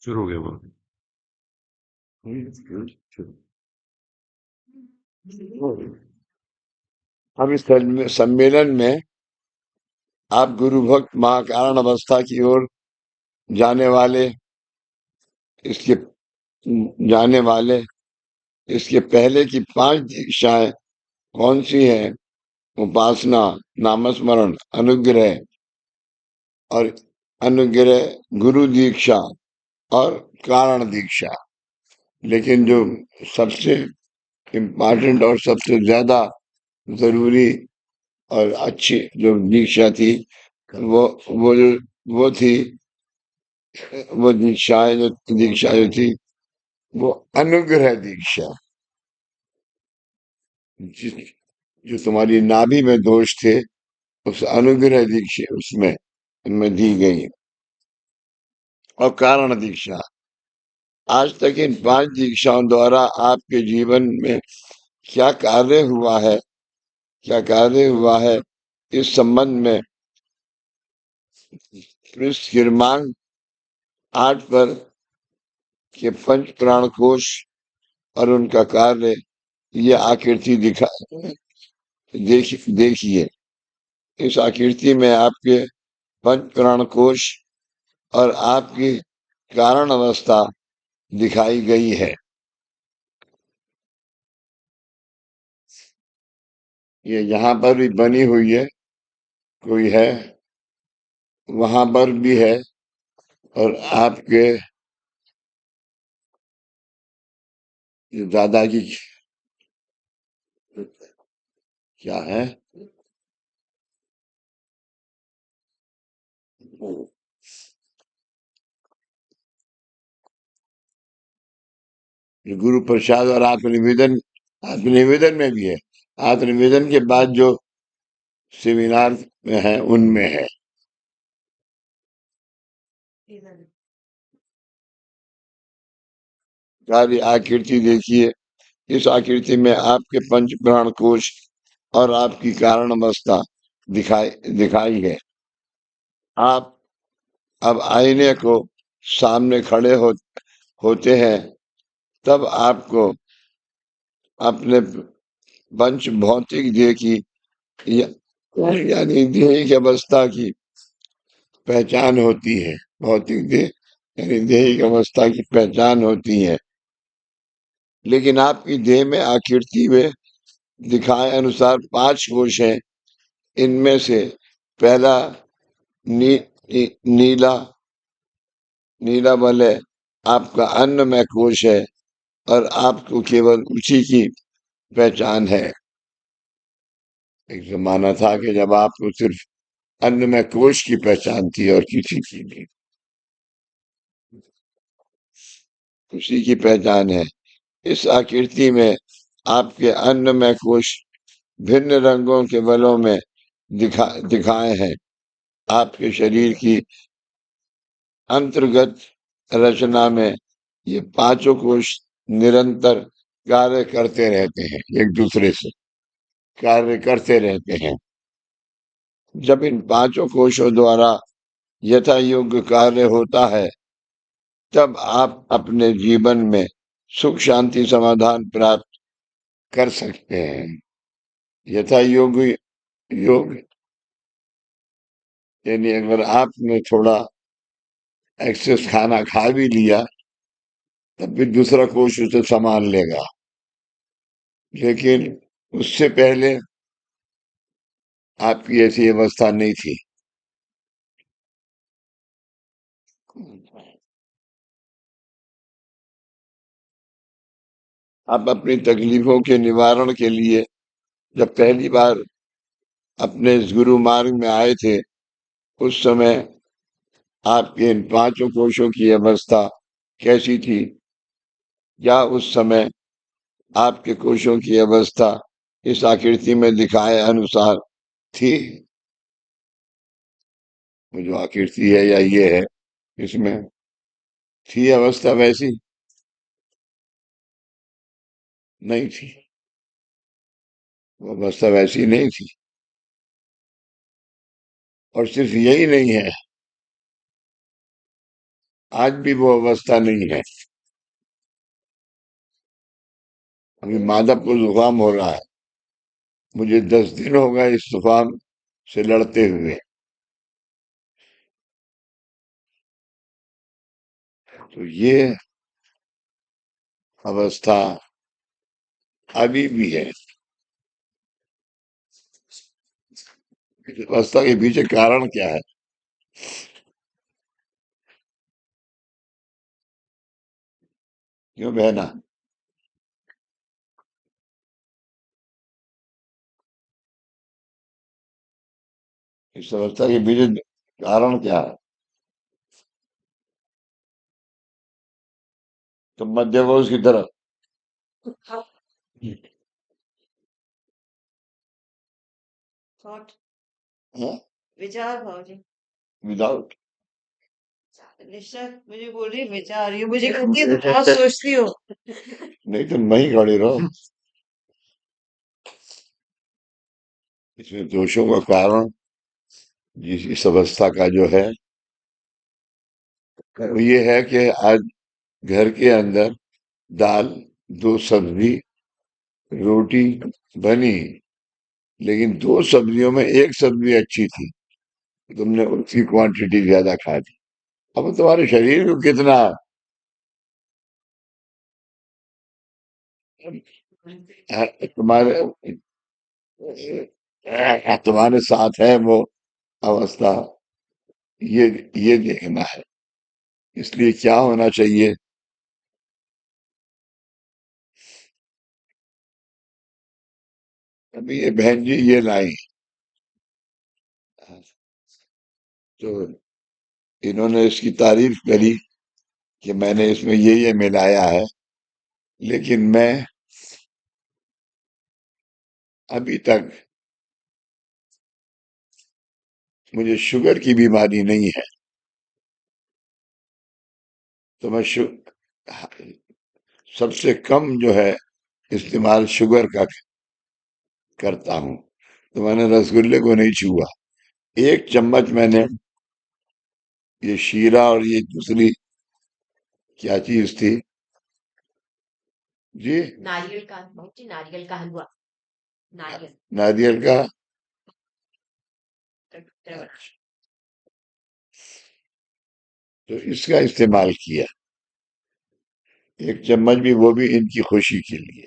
शुरू हो गया वो। हम इस सम्मेलन में आप गुरु भक्त महाकारण अवस्था की ओर जाने वाले इसके जाने वाले इसके पहले की 5 दीक्षाएं कौन सी हैं? उपासना, नामस्मरण, अनुग्रह और अनुग्रह, गुरु दीक्षा और कारण दीक्षा। लेकिन जो सबसे इम्पोर्टेंट और सबसे ज्यादा जरूरी और अच्छी जो दीक्षा थी, वो वो जो वो थी वो दीक्षा जो थी वो अनुग्रह दीक्षा। जिस जो तुम्हारी नाभि में दोष थे, उस अनुग्रह दीक्षा उसमें दी गई। और कारण दीक्षा, आज तक इन 5 दीक्षाओं द्वारा आपके जीवन में क्या कार्य हुआ है, क्या कार्य हुआ है, इस संबंध में पृष्ठ क्रमांक 8 पर के पंच प्राण कोश और उनका कार्य, ये आकृति देखिए। इस आकृति में आपके पंच प्राण कोश और आपकी कारण अवस्था दिखाई गई है। ये यहाँ पर भी बनी हुई है, कोई है, वहां पर भी है, और आपके दादा की क्या है, गुरु प्रसाद और आत्मनिवेदन में भी है। आत्मनिवेदन के बाद जो सेमिनार में है उनमें है। कार्य आकृति देखिए। इस आकृति में आपके पंच प्राण कोश और आपकी कारण अवस्था दिखाई दिखाई है। आप अब आईने को सामने खड़े होते हैं, तब आपको अपने पंच भौतिक देह की यानी देह की अवस्था की पहचान होती है। भौतिक देह यानी देह की अवस्था की पहचान होती है। लेकिन आपकी देह में आकृति में दिखाए अनुसार 5 कोश हैं। इनमें से पहला नी, नी, नीला नीला वलय आपका अन्नमय कोश है और आपको केवल उसी की पहचान है। एक जमाना था कि जब आपको सिर्फ अन्नमय कोश की पहचान थी और किसी की नहीं, उसी की पहचान है। इस आकृति में आपके अन्नमय कोश भिन्न रंगों के बलों में दिखाए हैं। आपके शरीर की अंतर्गत रचना में ये पांचों कोश निरंतर कार्य करते रहते हैं, एक दूसरे से कार्य करते रहते हैं। जब इन पांचों कोशों द्वारा यथा योग्य कार्य होता है, तब आप अपने जीवन में सुख शांति समाधान प्राप्त कर सकते हैं। यथा योग्य योग यानी अगर आपने थोड़ा एक्सेस खाना खा भी लिया, तब भी दूसरा कोष उसे संभाल लेगा। लेकिन उससे पहले आपकी ऐसी अवस्था नहीं थी। आप अपनी तकलीफों के निवारण के लिए जब पहली बार अपने इस गुरु मार्ग में आए थे, उस समय आपके इन पांचों कोशों की अवस्था कैसी थी? क्या उस समय आपके कोशों की अवस्था इस आकृति में दिखाए अनुसार थी? वो जो आकृति है या ये है, इसमें थी अवस्था वैसी? नहीं थी। वो अवस्था वैसी नहीं थी। और सिर्फ यही नहीं है, आज भी वो अवस्था नहीं है। अभी माधव को जुकाम हो रहा है। मुझे 10 दिन हो गए इस जुकाम से लड़ते हुए। तो ये अवस्था अभी भी है। इस अवस्था के पीछे कारण क्या है? क्यों बहना? इस अवस्था के पीछे कारण क्या है? तो मत देखो उसकी तरफ। थॉट, हाँ? विचार भाव जी। विदाउट। निशा मुझे बोल रही है विचार, ये मुझे कहती है तुम बहुत सोचती हो। नहीं तो वहीं खड़ी रहो। इसमें दोषों का कारण इस अवस्था का जो है वो ये है कि आज घर के अंदर दाल, दो सब्जी, रोटी बनी, लेकिन दो सब्जियों में एक सब्जी अच्छी थी। तुमने उसकी क्वांटिटी ज्यादा खा दी। अब तुम्हारे शरीर को कितना तुम्हारे तुम्हारे साथ है वो अवस्था, ये ये देखना है। इसलिए क्या होना चाहिए? अभी ये बहन जी ये लाई, तो इन्होंने इसकी तारीफ करी कि मैंने इसमें ये मिलाया है, लेकिन मैं अभी तक, मुझे शुगर की बीमारी नहीं है, तो मैं सबसे कम जो है इस्तेमाल शुगर का करता हूँ। तो मैंने रसगुल्ले को नहीं छुआ। एक चम्मच मैंने ये शीरा और ये दूसरी क्या चीज थी जी? नारियल का, बहुत जी नारियल का हलवा, नारियल। नारियल का। तो इसका इस्तेमाल किया, एक चम्मच भी, वो भी इनकी खुशी के लिए।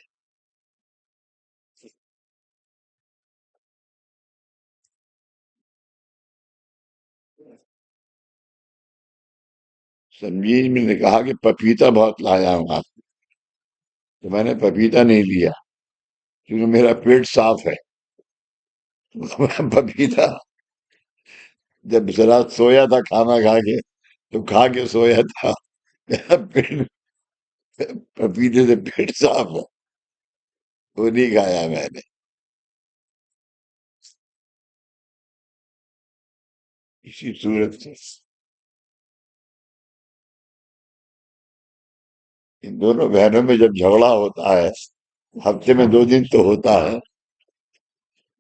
संजीव ने कहा कि पपीता बहुत लाया हूं आप, तो मैंने पपीता नहीं लिया क्योंकि मेरा पेट साफ है। पपीता, जब जरा सोया था खाना खा के, तो खा के सोया था। मेरा पेट, पपीते से पेट साफ है, वो नहीं खाया मैंने। इसी सूरत से इन दोनों बहनों में जब झगड़ा होता है, हफ्ते में 2 दिन तो होता है,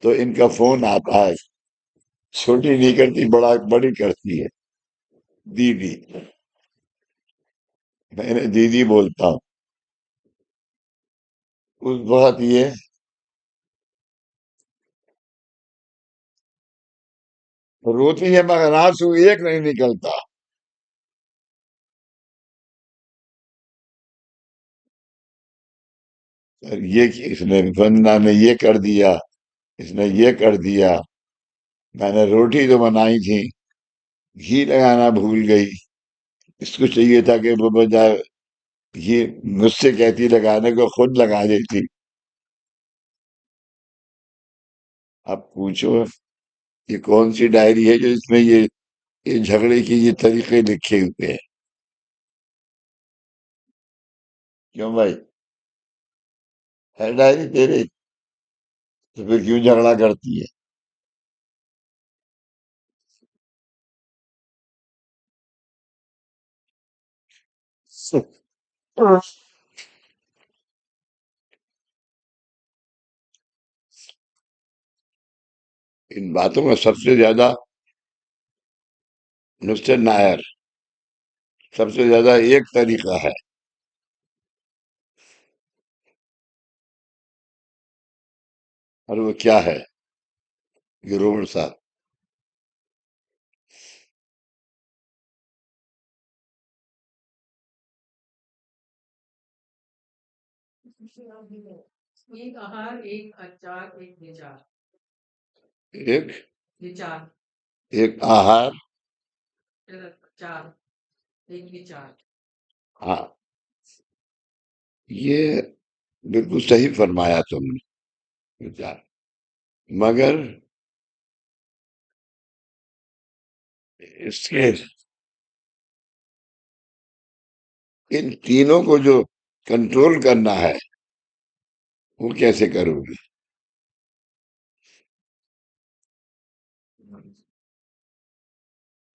तो इनका फोन आता है। छोटी नहीं करती, बड़ा बड़ी करती है, दीदी। मैंने दीदी बोलता हूँ। उस वक्त ये, रोती है मगर आंसू एक नहीं निकलता। और ये कि इसने, वंदना ने ये कर दिया, इसने ये कर दिया। मैंने रोटी तो बनाई थी, घी लगाना भूल गई। इसको चाहिए था कि वो बजाय घी, मुझसे कहती लगाने को खुद लगा देती। अब पूछो, ये कौन सी डायरी है जो इसमें ये झगड़े की ये तरीके लिखे हुए हैं? क्यों भाई? है डायरी तेरे? तो फिर क्यों झगड़ा करती है? इन बातों में सबसे ज्यादा मिस्टर नायर, सबसे ज्यादा एक तरीका है, और वो क्या है, गिरोड़ साहब? एक आहार, एक आचार, एक विचार। एक विचार, एक आहार, चार, एक विचार। हाँ, ये बिल्कुल सही फरमाया तुमने, विचार। मगर इसके इन तीनों को जो कंट्रोल करना है, वो कैसे करोगे?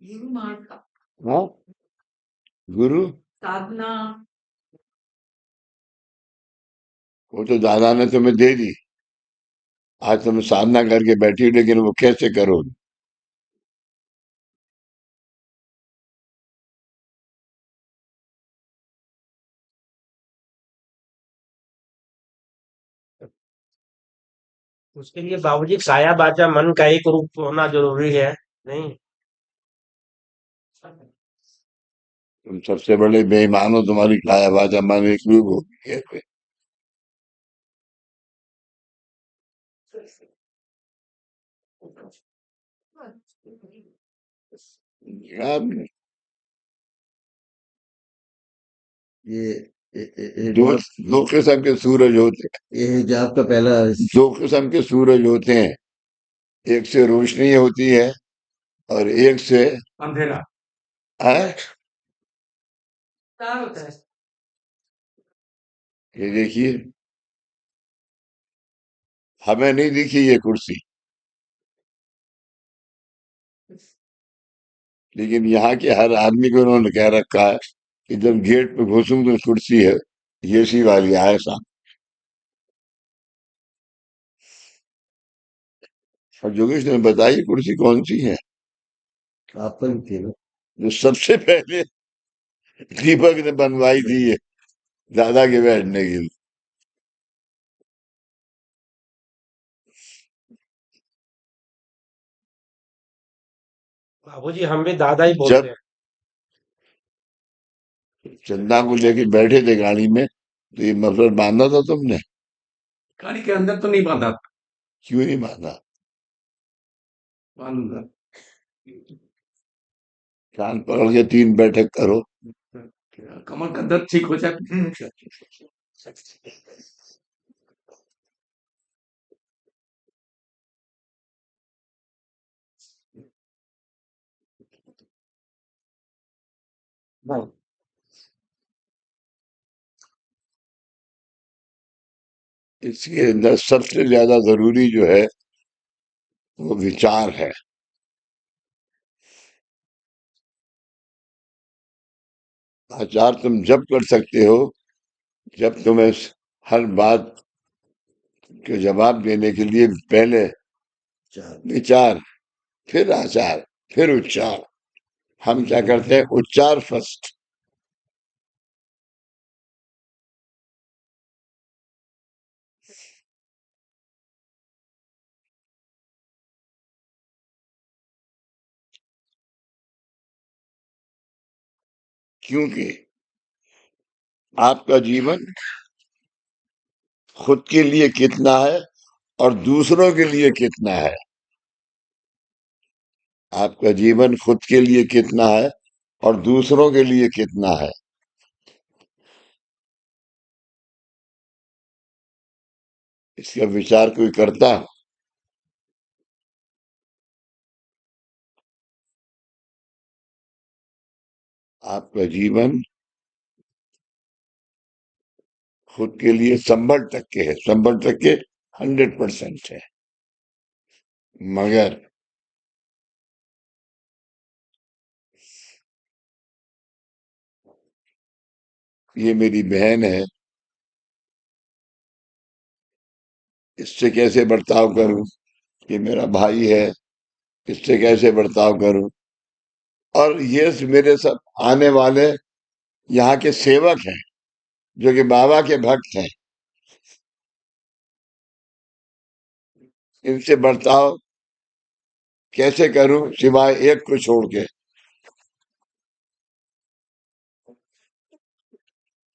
गुरु मार्ग, हाँ, गुरु, साधना। वो तो दादा ने तुम्हें दे दी, आज तुम साधना करके बैठी हो, लेकिन वो कैसे करोगे? उसके लिए बाबूजी काया बाचा मन का एक रूप होना जरूरी है। नहीं, तुम सबसे बड़े बेईमान हो, तुम्हारी काया वाचा मन एक रूप होगी कैसे? आप ये दो दो किस्म के सूरज होते ये जो आपका पहला हैं, दो किस्म के सूरज होते हैं, एक से रोशनी होती है और एक से अंधेरा। है। क्या होता है? ये देखिए, हमें नहीं दिखी ये कुर्सी, लेकिन यहाँ के हर आदमी को उन्होंने कह रखा है कि जब गेट पे घुसूं तो कुर्सी है, ये सी वाली आए साहब। और जोगेश ने बताई कुर्सी कौन सी है? आपका भी थे ना? जो सबसे पहले दीपक ने बनवाई थी, ये दादा के बैठने के लिए। बाबूजी हम भी दादा ही बोलते जब हैं। चंदा को लेके बैठे थे गाड़ी में, तो ये मफलर बांधा था तुमने? गाड़ी के अंदर तो नहीं बांधा था। क्यों नहीं बांधा? बांधा। कान पकड़ के 3 बैठक करो। कमर का दर्द ठीक हो जाता। हाँ। इसके अंदर सबसे ज्यादा जरूरी जो है, वो विचार है। आचार तुम जब कर सकते हो, जब तुम्हें हर बात के जवाब देने के लिए पहले चार विचार, फिर आचार, फिर उच्चार। हम क्या करते हैं, उच्चार फर्स्ट। क्योंकि आपका जीवन खुद के लिए कितना है और दूसरों के लिए कितना है, आपका जीवन खुद के लिए कितना है और दूसरों के लिए कितना है, इसका विचार कोई करता है? आपका जीवन खुद के लिए 100% है, 100% 100% है। मगर ये मेरी बहन है, इससे कैसे बर्ताव करूं? ये मेरा भाई है, इससे कैसे बर्ताव करूं? और ये मेरे सब आने वाले यहाँ के सेवक हैं जो कि बाबा के भक्त हैं, इनसे बर्ताव कैसे करूं सिवाय एक को छोड़ के?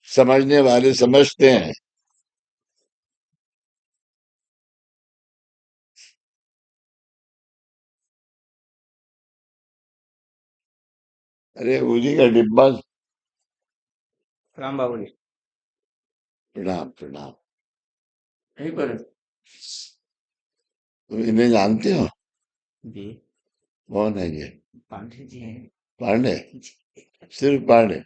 समझने वाले समझते हैं। अरे उसी का डिब्बा। राम बाबू जी प्रणाम प्रणाम। यहीं पर है। तुम इन्हें जानते हो? जी कौन है ये? पांडे जी हैं। पांडे? सिर्फ पांडे?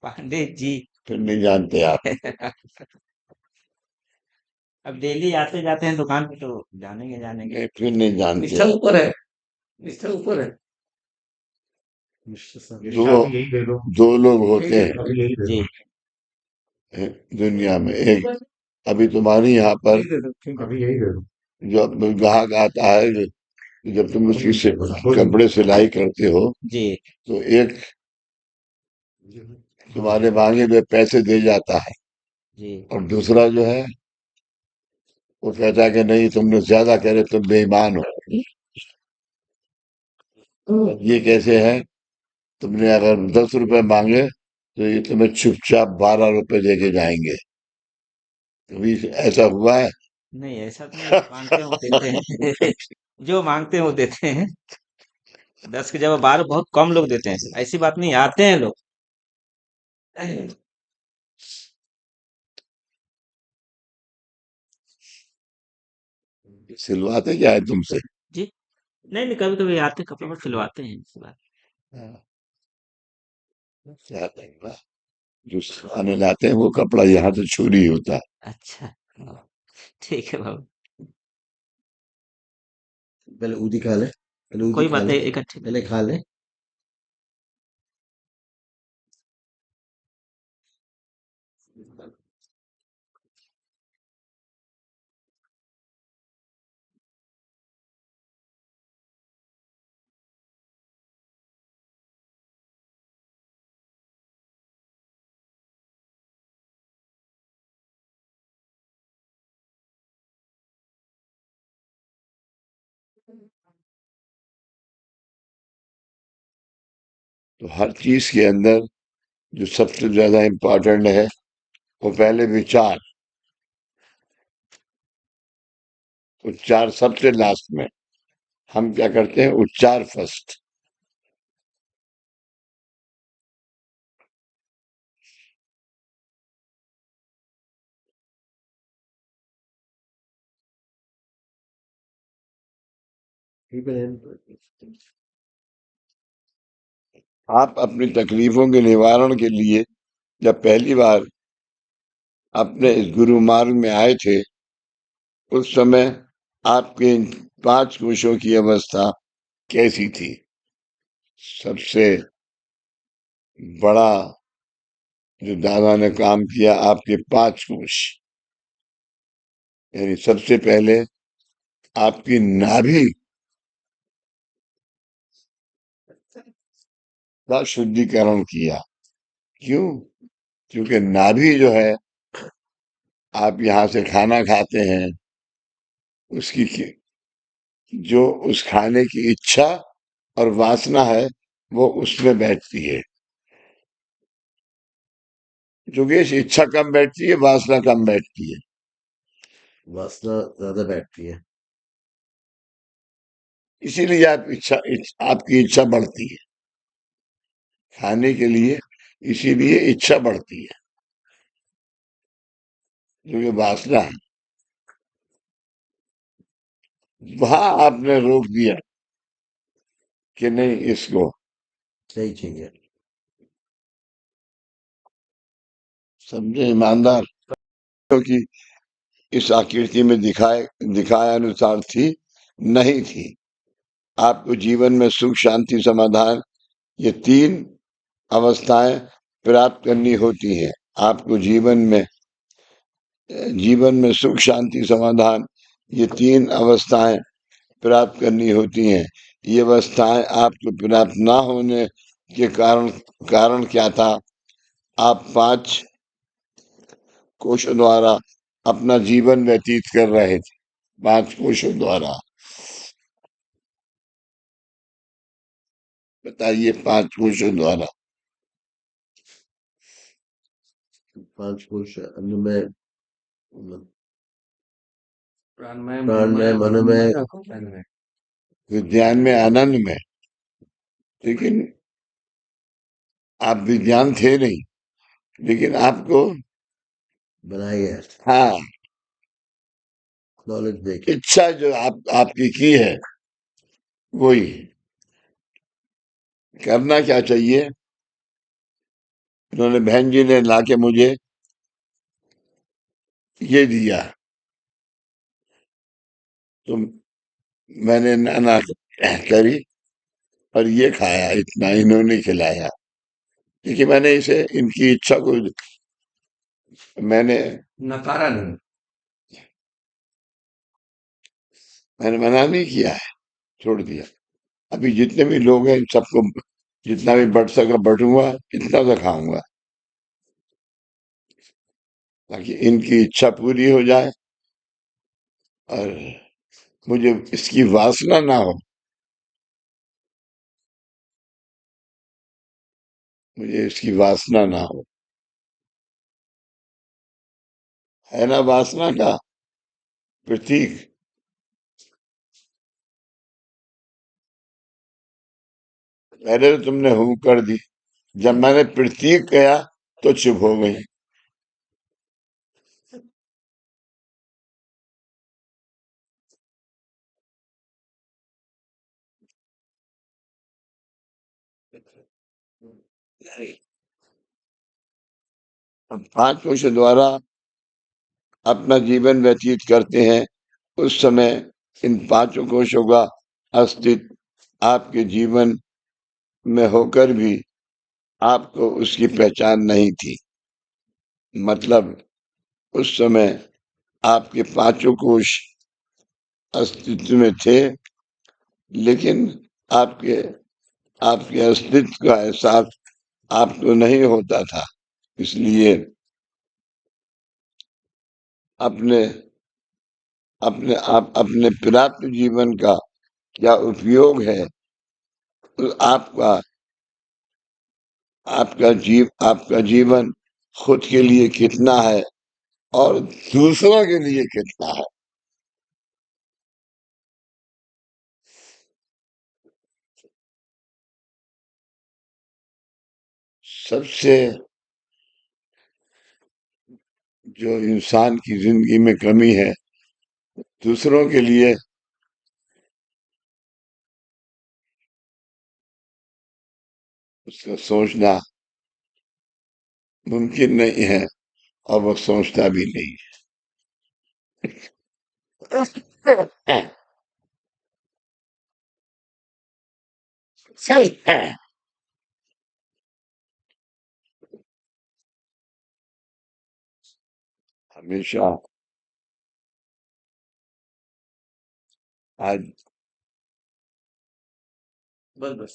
पांडे जी फिर नहीं जानते आप? अब डेली आते जाते हैं दुकान पे तो जानेंगे जानेंगे। नहीं, फिर नहीं जानते निष्ठा आप। ऊपर है, निष्ठा ऊपर है। मिश्र साहब दो यही दे दो। दो लोग होते हैं यही दे दो। दुनिया में। एक अभी तुम्हारी यहाँ पर यही दे दो, ठीक है। अभी यही दे दो। जो ग्राहक आता है, जब तुम उसकी कपड़े सिलाई करते हो जी तो एक तुम्हारे मांगे हुए पैसे दे जाता है, जी और दूसरा जो है वो कहता है कि नहीं, तुमने ज्यादा करे, तुम बेईमान हो। ये कैसे है? तुमने अगर 10 रुपए मांगे तो ये तुम्हें चुपचाप 12 रुपए दे के जाएंगे। कभी ऐसा हुआ है? नहीं ऐसा तो नहीं, मांगते हैं वो देते हैं। जो मांगते हैं वो देते हैं। 10 की जगह 12 बहुत कम लोग देते हैं, ऐसी बात नहीं, आते हैं लोग। सिलवाते क्या है तुमसे? जी नहीं नहीं, कभी कभी आते कपड़े पर सिलवाते हैं, ऐसी बात। हाँ, क्या करेगा? जो सिलवाने लाते हैं वो कपड़ा यहाँ से चोरी होता है। अच्छा हाँ, ठीक है बाबू। पहले ऊदी खा ले, पहले ऊदी कोई खा बात ले, नहीं, इकट्ठे पहले खा ले। तो हर चीज के अंदर जो सबसे ज्यादा इम्पोर्टेंट है वो पहले विचार, उच्चार सबसे लास्ट में। हम क्या करते हैं? उच्चार फर्स्ट। ठीक है। आप अपनी तकलीफों के निवारण के लिए जब पहली बार अपने इस गुरु मार्ग में आए थे, उस समय आपके इन 5 कोशों की अवस्था कैसी थी? सबसे बड़ा जो दादा ने काम किया, आपके 5 कोश, यानी सबसे पहले आपकी नाभि का शुद्धिकरण किया। क्यों? क्योंकि नाभि जो है, आप यहाँ से खाना खाते हैं, उसकी जो उस खाने की इच्छा और वासना है वो उसमें बैठती है। जोगेश, इच्छा कम बैठती है, वासना कम बैठती है? वासना ज्यादा बैठती है। इसीलिए आपकी इच्छा बढ़ती है खाने के लिए, इसीलिए इच्छा बढ़ती है, जो ये वासना है। वहां आपने रोक दिया कि नहीं, इसको सही चाहिए। समझे ईमानदार? क्योंकि इस आकृति में दिखाए अनुसार थी नहीं थी। आपको जीवन में सुख शांति समाधान, ये 3 अवस्थाएं प्राप्त करनी होती हैं। आपको जीवन में सुख शांति समाधान, ये 3 अवस्थाएं प्राप्त करनी होती हैं। ये अवस्थाएं आपको प्राप्त ना होने के कारण क्या था? आप 5 कोशों द्वारा अपना जीवन व्यतीत कर रहे थे। 5 कोशों द्वारा बताइए, 5 कोशों द्वारा। 5 कोश अन्नमय, प्राणमय, प्राणमय, मनमय, प्राणमय। विज्ञान में, आनंद में। लेकिन आप विज्ञान थे नहीं, लेकिन आपको, बनाया गया हाँ, नॉलेज देके। इच्छा जो आपकी की है वही करना। क्या चाहिए? उन्होंने, बहन जी ने लाके मुझे ये दिया, तो मैंने नाना करी और ये खाया। इतना इन्होंने खिलाया, क्योंकि मैंने इसे, इनकी इच्छा को मैंने नकारा नहीं। मैंने मना नहीं किया है, छोड़ दिया। अभी जितने भी लोग हैं सबको जितना भी बढ़ सका बढ़ूंगा, इतना तो खाऊंगा, ताकि इनकी इच्छा पूरी हो जाए और मुझे इसकी वासना ना हो। मुझे इसकी वासना ना हो। है ना वासना का प्रतीक? पहले तो तुमने हूं कर दी, जब मैंने प्रतीक कहा तो चुप हो गई। हम 5 कोशों द्वारा अपना जीवन व्यतीत करते हैं। उस समय इन 5 कोशों का अस्तित्व आपके जीवन में होकर भी आपको उसकी पहचान नहीं थी। मतलब उस समय आपके 5 कोश अस्तित्व में थे, लेकिन आपके आपके अस्तित्व का एहसास आपको नहीं होता था। इसलिए अपने अपने प्राप्त जीवन का क्या उपयोग है, तो आपका जीवन खुद के लिए कितना है और दूसरों के लिए कितना है। सबसे जो इंसान की जिंदगी में कमी है, दूसरों के लिए उसका सोचना मुमकिन नहीं है, और वो सोचता भी नहीं है। सही है। हमेशा आज बस बस।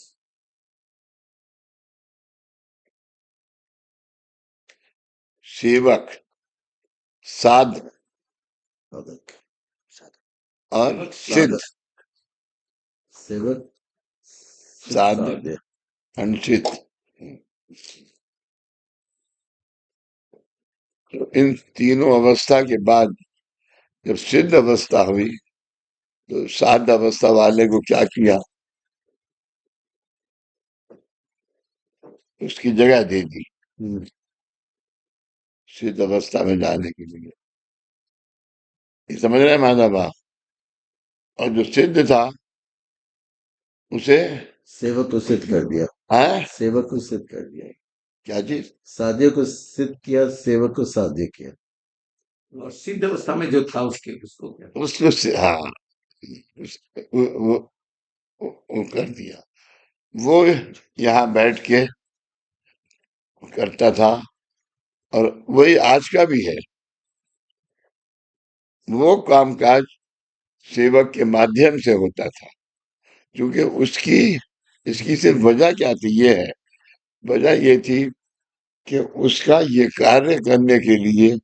सेवक, साध साधक, और सिद्ध। सेवक, साध, साध्य। अनुचित। तो इन तीनों अवस्था के बाद जब सिद्ध अवस्था हुई, तो साध अवस्था वाले को क्या किया? उसकी जगह दे दी सिद्ध अवस्था में जाने के लिए। ये समझ रहे हैं माधव आप? और जो सिद्ध था उसे, सेवक को सिद्ध कर दिया। है सेवक को सिद्ध कर दिया। क्या चीज? साध्य को सिद्ध किया, सेवक को साध्य किया। और सिद्ध अवस्था में जो था उसके उसको क्या? उसको हाँ, वो कर दिया। वो यहाँ बैठ के करता था, और वही आज का भी है। वो कामकाज सेवक के माध्यम से होता था, क्योंकि इसकी सिर्फ वजह क्या थी? ये है, वजह ये थी कि उसका ये कार्य करने के लिए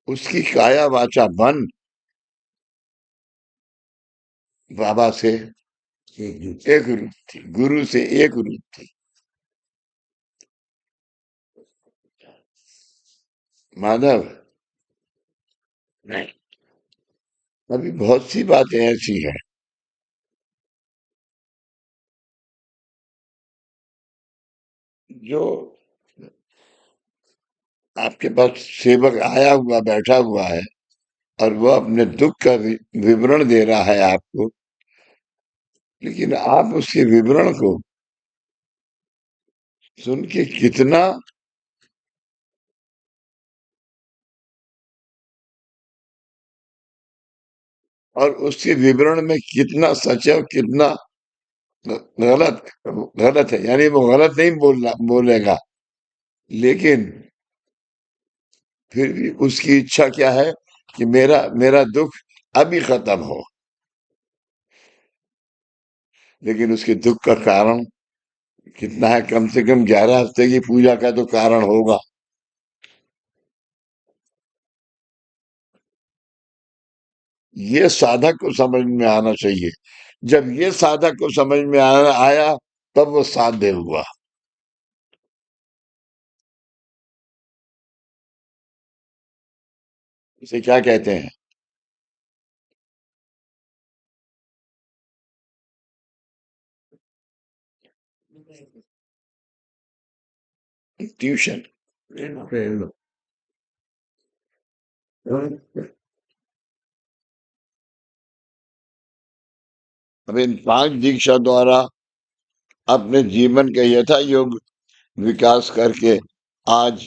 उसकी काया वाचा मन बाबा से एकजुट एक रूप थी, गुरु से एक रूप थी। माधव, नहीं, अभी बहुत सी बातें ऐसी हैं जो आपके पास सेवक आया हुआ बैठा हुआ है और वो अपने दुख का विवरण दे रहा है आपको, लेकिन आप उसके विवरण को सुन के कितना और उसके विवरण में कितना सच है और कितना गलत गलत है, यानी वो गलत नहीं बोलेगा, लेकिन फिर भी उसकी इच्छा क्या है कि मेरा मेरा दुख अभी खत्म हो, लेकिन उसके दुख का कारण कितना है? कम से कम 11 हफ्ते की पूजा का तो कारण होगा। ये साधक को समझ में आना चाहिए। जब ये साधक को समझ में आया तब वो साध्य हुआ। इसे क्या कहते हैं? ट्यूशन। प्रेरणा। अब इन 5 दीक्षा द्वारा अपने जीवन के यथा योग विकास करके आज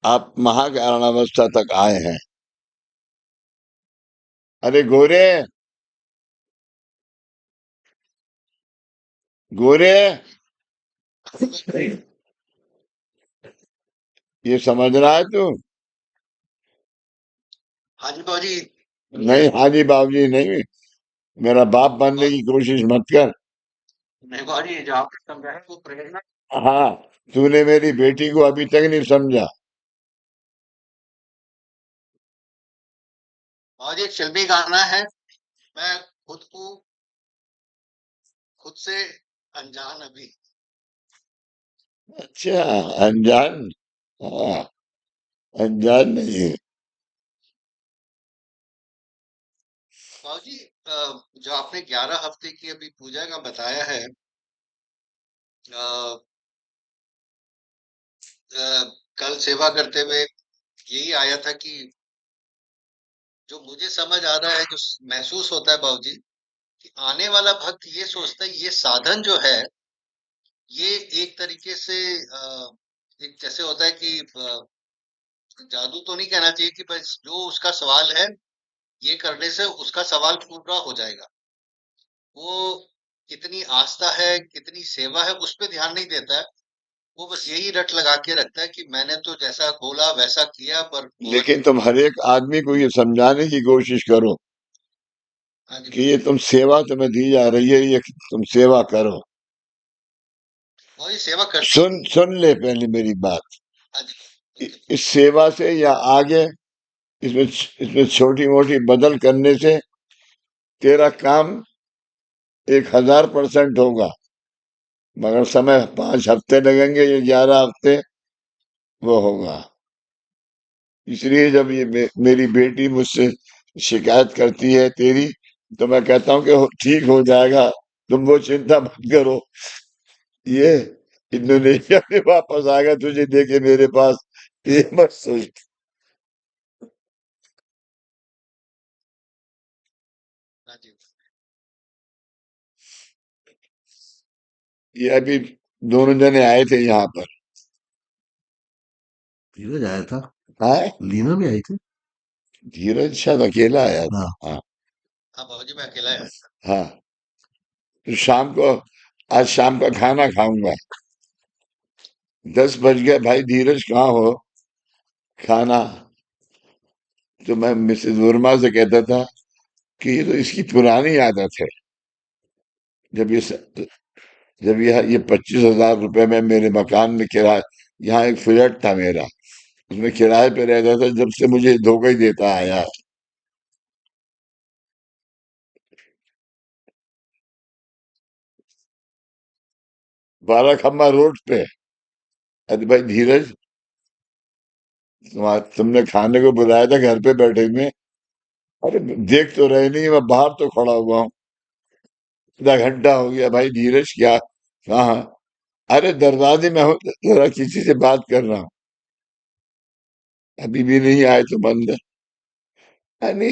आप महाकारणावस्था तक आए हैं। अरे गोरे, गोरे, ये समझ रहा है तू? हाँ जी बाबूजी। नहीं, हाजी बाबूजी नहीं, मेरा बाप बनने की कोशिश मत कर। नहीं बाबूजी, जो आपने समझा है वो प्रेरणा। हाँ, तूने मेरी बेटी को अभी तक नहीं समझा। बाबूजी एक फिल्मी गाना है, मैं खुद को खुद से अनजान अभी। अच्छा, अनजान। हाँ, अनजान नहीं है। बाबूजी जो आपने 11 हफ्ते की अभी पूजा का बताया है, अ, अ, कल सेवा करते हुए यही आया था कि जो मुझे समझ आ रहा है, जो महसूस होता है बाबूजी, कि आने वाला भक्त ये सोचता है ये साधन जो है, ये एक तरीके से एक जैसे होता है कि जादू तो नहीं कहना चाहिए कि बस जो उसका सवाल है ये करने से उसका सवाल पूरा हो जाएगा। वो कितनी आस्था है, कितनी सेवा है, उस पे ध्यान नहीं देता है। वो बस यही रट लगा के रखता है कि मैंने तो जैसा बोला वैसा किया, पर लेकिन तुम हर एक आदमी को ये समझाने की कोशिश करो हाँ जी कि ये तुम सेवा तुम्हें दी जा रही है, ये तुम सेवा करो। वही सेवा करते हैं। सुन ले पहले मेरी बात। हाँ जी इस सेवा से या आगे इसमें इसमें छोटी मोटी बदल करने से तेरा काम 1000% होगा, मगर समय 5 हफ्ते लगेंगे या 11 हफ्ते, वो होगा। इसलिए जब ये मेरी बेटी मुझसे शिकायत करती है तेरी, तो मैं कहता हूँ कि ठीक हो जाएगा, तुम वो चिंता मत करो, ये इंडोनेशिया में वापस आएगा तुझे देके मेरे पास, ये मत सोच। हाँ जी। ये अभी दोनों जने आए थे यहाँ पर। धीरज आया था। हाँ, लीना भी आई थी। धीरज शायद अकेला आया था। हाँ। हाँ। हाँ बाबूजी मैं अकेला है। हाँ, तो शाम को, आज शाम का खाना खाऊंगा। 10 बज गए भाई, धीरज कहाँ हो? खाना। तो मैं मिसेज वर्मा से कहता था कि ये तो इसकी पुरानी आदत है, जब ये जब यह ये 25,000 रुपए में मेरे मकान में किराया, यहाँ एक फ्लैट था मेरा, उसमें किराए पे रहता था, जब से मुझे धोखा ही देता आया है। 12 खम्बा रोड पे। अरे भाई धीरज, तुमने खाने को बुलाया था घर पे बैठे में। अरे देख तो रहे नहीं, मैं बाहर तो खड़ा हुआ हूँ, आधा घंटा हो गया। भाई धीरज क्या, कहाँ? अरे दरवाजे में हूँ, जरा किसी से बात कर रहा हूँ। अभी भी नहीं आए तुम अंदर? अरे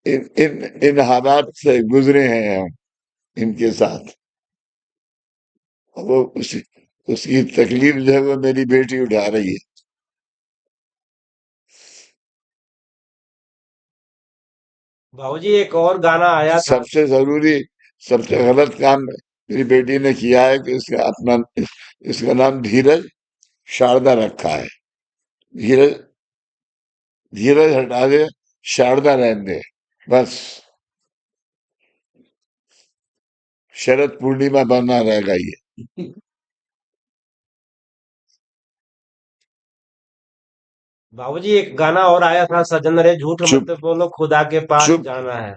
इन इन इन हालात से गुजरे हैं हम, इनके साथ। वो उसकी तकलीफ जो है वो मेरी बेटी उठा रही है। बाबूजी एक और गाना आया था। सबसे जरूरी, सबसे गलत काम मेरी बेटी ने किया है कि इसका नाम धीरज शारदा रखा है। धीरज, धीरज हटा दे, शारदा रहने दे, बस। शरद पूर्णिमा बना रहेगा ये। बाबूजी एक गाना और आया था, सजन रे झूठ चुप, मत बोलो खुदा के पास चुप। जाना है।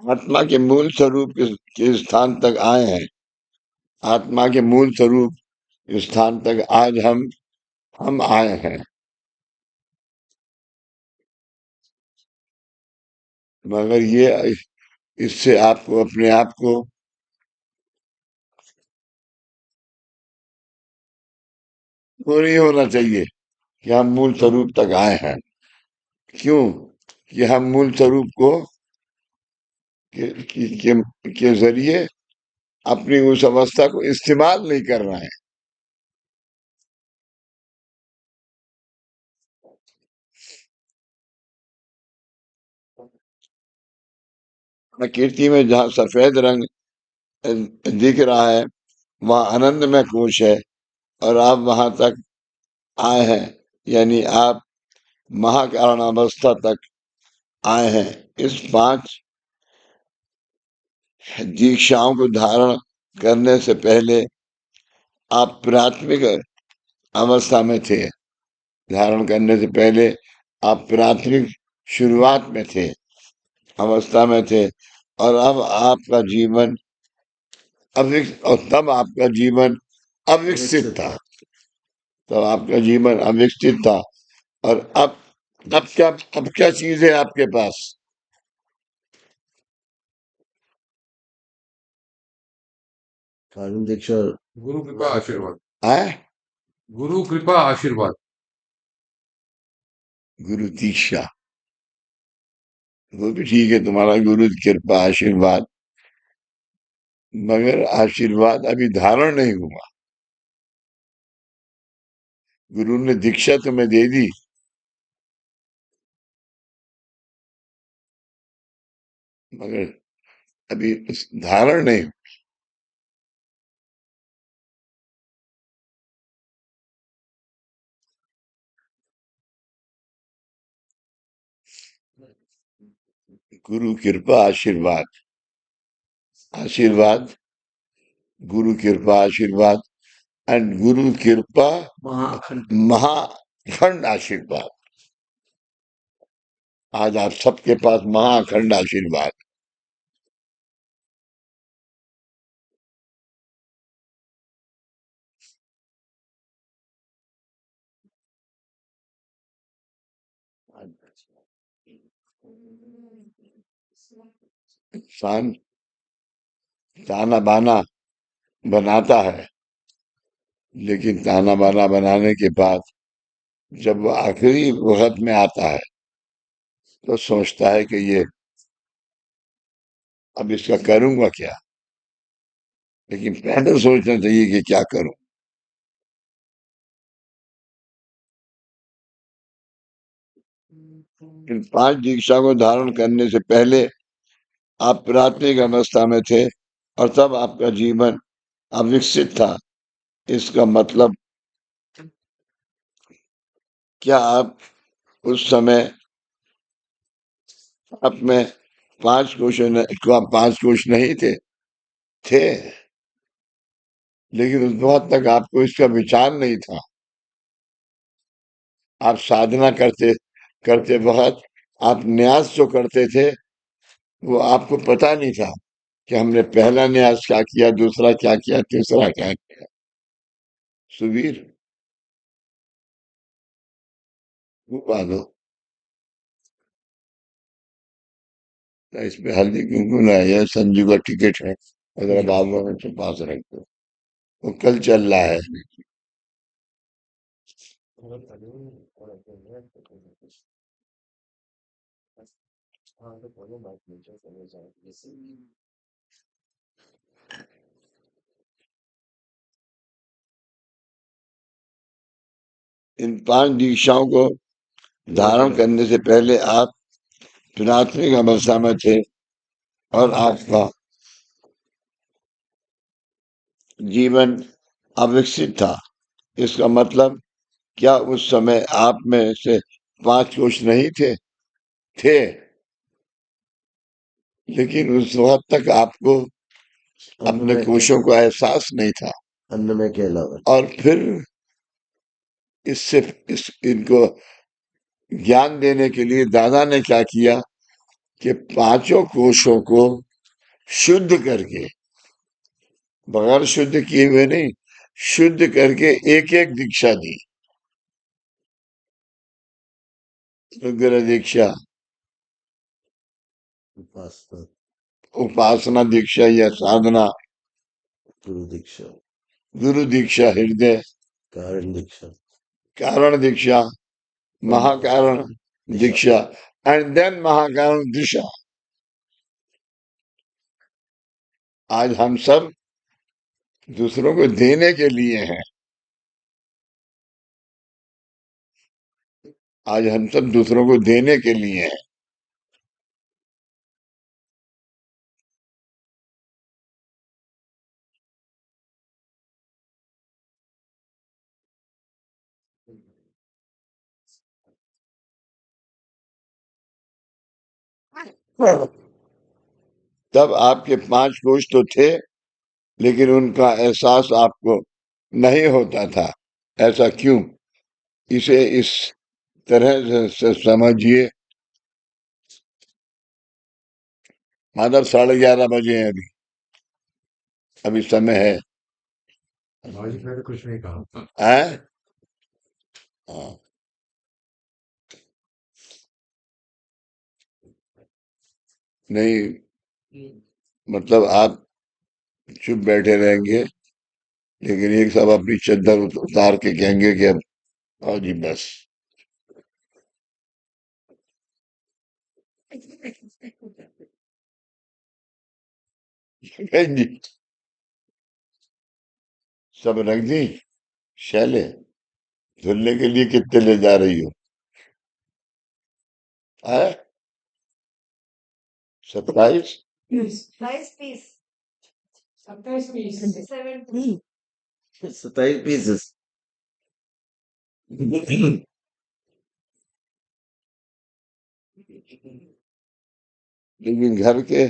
आत्मा के मूल स्वरूप के स्थान तक आए हैं। आत्मा के मूल स्वरूप स्थान तक आज हम आए हैं। मगर ये, इससे आपको अपने आप को, वो नहीं होना चाहिए कि हम मूल स्वरूप तक आए हैं। क्यों? कि हम मूल स्वरूप को के जरिए अपनी उस अवस्था को इस्तेमाल नहीं कर रहे हैं। प्रकृति में जहाँ सफेद रंग दिख रहा है, वहाँ आनंद में खुश है, और आप वहां तक आए हैं, यानी आप महाकारण अवस्था तक आए हैं। इस 5 दीक्षाओं को धारण करने से पहले आप प्राथमिक अवस्था में थे। धारण करने से पहले आप प्राथमिक शुरुआत में थे, अवस्था में थे, और अब आपका जीवन और तब आपका जीवन अविकसित था। तब आपका जीवन अविकसित था। और अब क्या चीज है आपके पास? कानून दीक्षा। गुरु कृपा आशीर्वाद। है गुरु कृपा आशीर्वाद। गुरु दीक्षा, वो भी ठीक है, तुम्हारा गुरु की कृपा आशीर्वाद, मगर आशीर्वाद अभी धारण नहीं हुआ। गुरु ने दीक्षा तुम्हें दे दी, मगर अभी धारण नहीं। गुरु कृपा आशीर्वाद, आशीर्वाद, गुरु कृपा आशीर्वाद, एंड गुरु कृपा महाअखंड। महाखंड आशीर्वाद। आज आप सबके पास महाखंड आशीर्वाद। इंसान ताना बाना बनाता है, लेकिन ताना बाना बनाने के बाद जब वो आखिरी वक्त में आता है, तो सोचता है कि ये अब इसका करूंगा क्या। लेकिन पहले सोचना चाहिए कि क्या करूं। इन 5 दीक्षा को धारण करने से पहले आप प्राथमिक अवस्था में थे, और तब आपका जीवन अविकसित था। इसका मतलब क्या आप उस समय आप में 5 कोश नहीं थे? थे, लेकिन उस वक्त तक आपको इसका विचार नहीं था। आप साधना करते करते वक्त आप न्यास जो करते थे वो आपको पता नहीं था कि हमने पहला न्यास क्या किया, दूसरा क्या किया, तीसरा क्या किया। सुबीर, वो बात हो, तो इसमें हल्दी कुमकुम है, यह संजू का टिकट है, अगर बाबा में तो पास रख दो, वो कल चल रहा है। इन 5 दीक्षाओं को धारण करने से पहले आप प्राथमिक अवस्था में थे और आपका जीवन अविकसित था। इसका मतलब क्या उस समय आप में से 5 कोश नहीं थे? थे, लेकिन उस वक्त तक आपको अपने कोशों का एहसास नहीं था। अन्न में के अलावा और फिर इससे इनको ज्ञान देने के लिए दादा ने क्या किया कि 5 कोशों को शुद्ध करके, बगैर शुद्ध किए हुए नहीं, शुद्ध करके एक एक दीक्षा दी। रुद्र दीक्षा, उपासना, उपासना दीक्षा या साधना, गुरु दीक्षा, गुरु दीक्षा हृदय, कारण दीक्षा, कारण दीक्षा, महाकारण दीक्षा, एंड देन महाकारण दिशा। आज हम सब दूसरों को देने के लिए हैं। आज हम सब दूसरों को देने के लिए हैं। तब आपके 5 कोश तो थे, लेकिन उनका एहसास आपको नहीं होता था। ऐसा क्यों? इसे इस तरह से समझिए। माधव 11:30 बजे हैं अभी, अभी समय है। आज मैंने कुछ नहीं कहा। है? हाँ। नहीं, मतलब आप चुप बैठे रहेंगे, लेकिन एक सब अपनी चद्दर उतार के कहेंगे कि अब आओ जी बस। बहन जी, सब रख दी। शैले, धुलने के लिए कितने ले जा रही हो? है? 27? 22 पीस, 27 पीस 70। 27 पीसेस। लेकिन घर के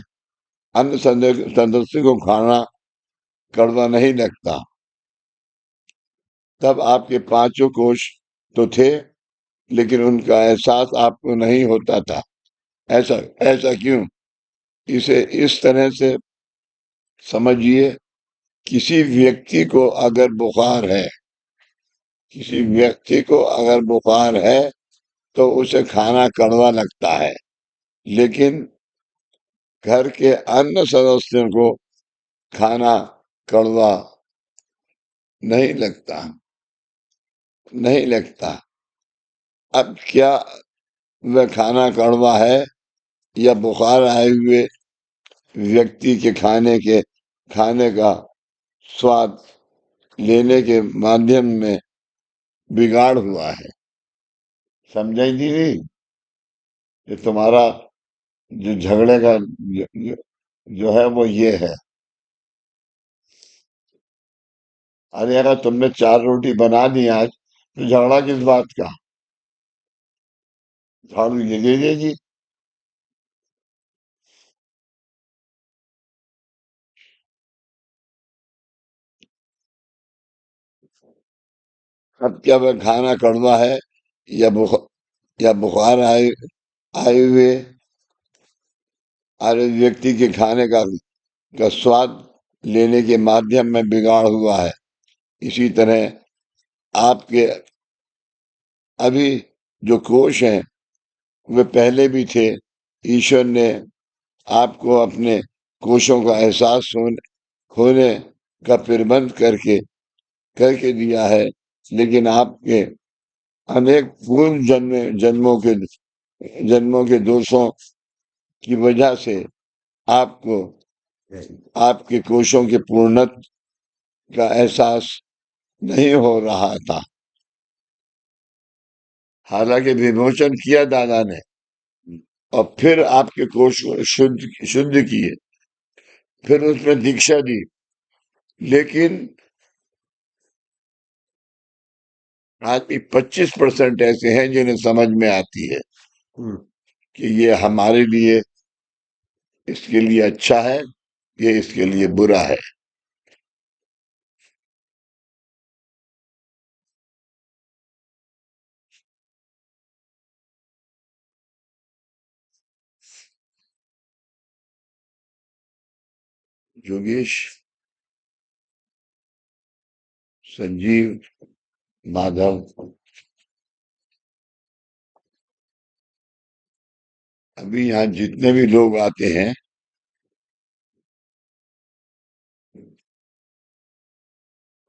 अन्य सदस्य को खाना कड़वा नहीं लगता। तब आपके 5 कोश तो थे, लेकिन उनका एहसास आपको नहीं होता था। ऐसा ऐसा क्यों? इसे इस तरह से समझिए, किसी व्यक्ति को अगर बुखार है, किसी व्यक्ति को अगर बुखार है तो उसे खाना कड़वा लगता है, लेकिन घर के अन्य सदस्यों को खाना कड़वा नहीं लगता, नहीं लगता। अब क्या वह खाना कड़वा है, या बुखार आए हुए व्यक्ति के खाने का स्वाद लेने के माध्यम में बिगाड़ हुआ है? समझाई दीदी? ये तुम्हारा जो झगड़े का जो है वो ये है। अरे अगर तुमने 4 रोटी बना दी आज, तो झगड़ा किस बात का? झाड़ू ये दे देगी। अब क्या वह खाना कड़वा है या बुखार आए हुए आए व्यक्ति के खाने का स्वाद लेने के माध्यम में बिगाड़ हुआ है। इसी तरह आपके अभी जो कोष हैं वे पहले भी थे। ईश्वर ने आपको अपने कोषों का एहसास होने का प्रबंध करके दिया है, लेकिन आपके अनेक पूर्व जन्मों के दोषों की वजह से आपको आपके कोषों के पूर्णत्व का एहसास नहीं हो रहा था। हालांकि विमोचन किया दादा ने और फिर आपके कोष को शुद्ध किए, फिर उसमें दीक्षा दी, लेकिन आज भी 25% ऐसे हैं जिन्हें समझ में आती है हम्म, कि ये हमारे लिए इसके लिए अच्छा है, ये इसके लिए बुरा है। योगेश, संजीव, माधव, अभी यहाँ जितने भी लोग आते हैं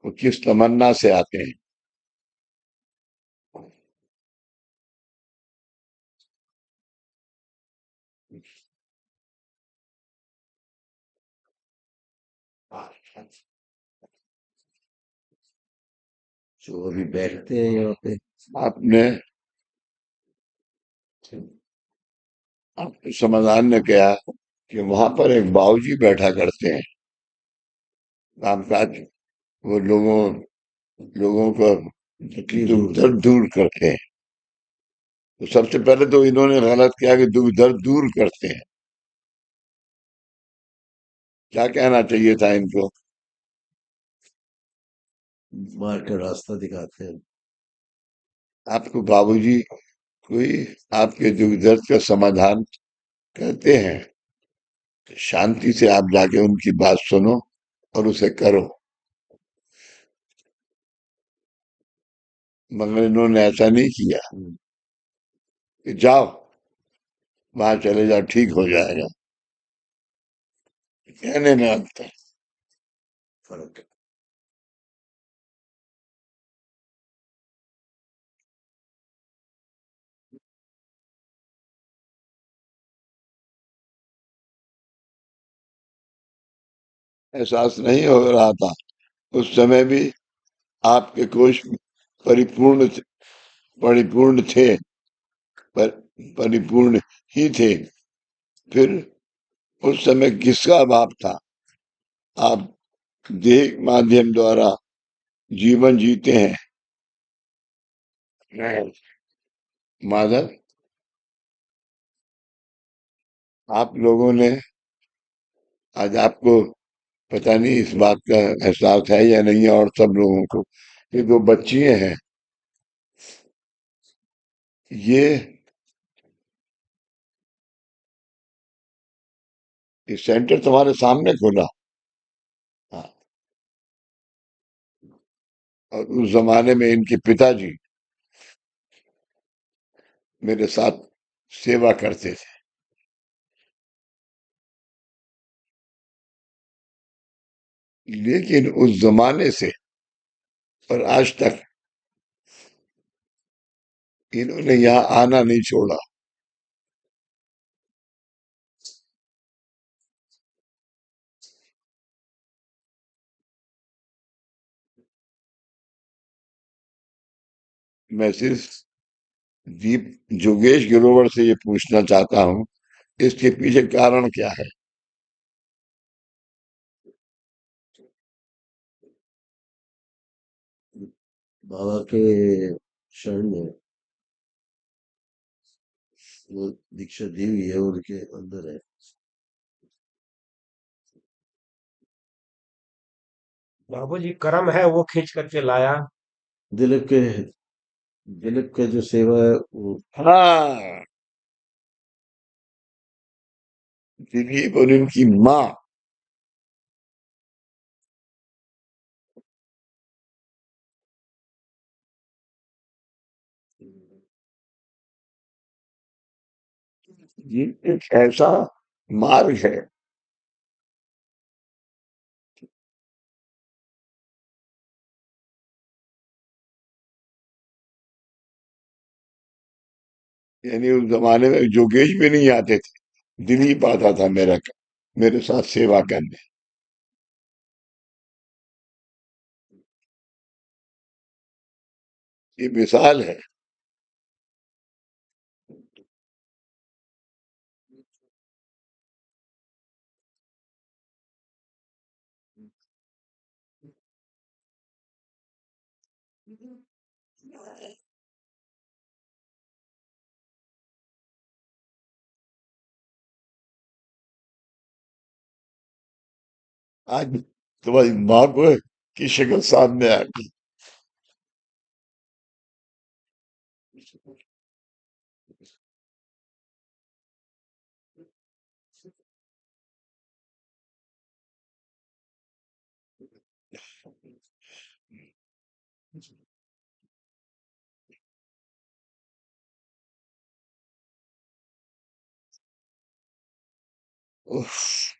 वो किस तमन्ना से आते हैं? जो अभी बैठते हैं यहाँ पे। आपने आपके समाधान ने कहा कि वहां पर एक बाबूजी बैठा करते हैं, कामकाज वो लोगों का दुख दर्द दूर करते हैं। तो सबसे पहले तो इन्होंने गलत किया कि दुख दर्द दूर करते हैं। क्या कहना चाहिए था इनको? मार का रास्ता दिखाते हैं। आपको बाबूजी कोई आपके दुख दर्द का समाधान करते हैं, तो शांति से आप जाके उनकी बात सुनो और उसे करो। मगर इन्होंने ऐसा नहीं किया कि जाओ वहां चले जाओ ठीक हो जाएगा। कहने में अंतर। फर्क है। एहसास नहीं हो रहा था उस समय भी। आपके कोष परिपूर्ण परिपूर्ण थे, पर परिपूर्ण ही थे। फिर उस समय किसका अभाव था? आप देह माध्यम द्वारा जीवन जीते हैं। माधव, आप लोगों ने आज आपको पता नहीं इस बात का एहसास है या नहीं है, और सब लोगों को ये दो बच्चियां हैं, ये सेंटर तुम्हारे सामने खोला। हाँ, और उस जमाने में इनके पिताजी मेरे साथ सेवा करते थे, लेकिन उस जमाने से और आज तक इन्होंने यहाँ आना नहीं छोड़ा। मैं सिर्फ दीप जोगेश गिरोवर से ये पूछना चाहता हूँ, इसके पीछे कारण क्या है? बाबा के शरण में वो दीक्षा दी हुई है, उनके अंदर है। बाबूजी कर्म है वो खींच करके लाया। दिलीप के दिलीप का जो सेवा है वो हाँ, दिलीप और उनकी माँ, ये एक ऐसा मार्ग है, यानी उस जमाने में जोगेश भी नहीं आते थे, दिलीप आता था मेरे साथ सेवा करने। ये मिसाल है। आज तुम्हारी माँ को की शक्ल सामने आ गई। उफ,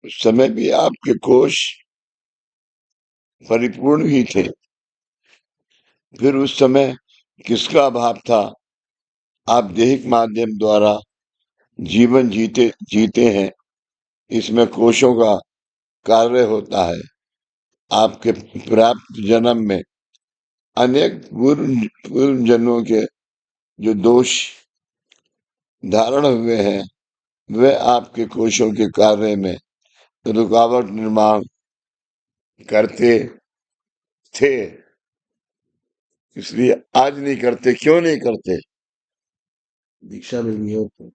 उस समय भी आपके कोश परिपूर्ण ही थे। फिर उस समय किसका अभाव था? आप दैहिक माध्यम द्वारा जीवन जीते जीते हैं, इसमें कोशों का कार्य होता है। आपके प्राप्त जन्म में अनेक पूर्व जन्मों के जो दोष धारण हुए हैं, वे आपके कोशों के कार्य में रुकावट निर्माण करते थे। इसलिए आज नहीं करते। क्यों नहीं करते? दीक्षा में भी है तो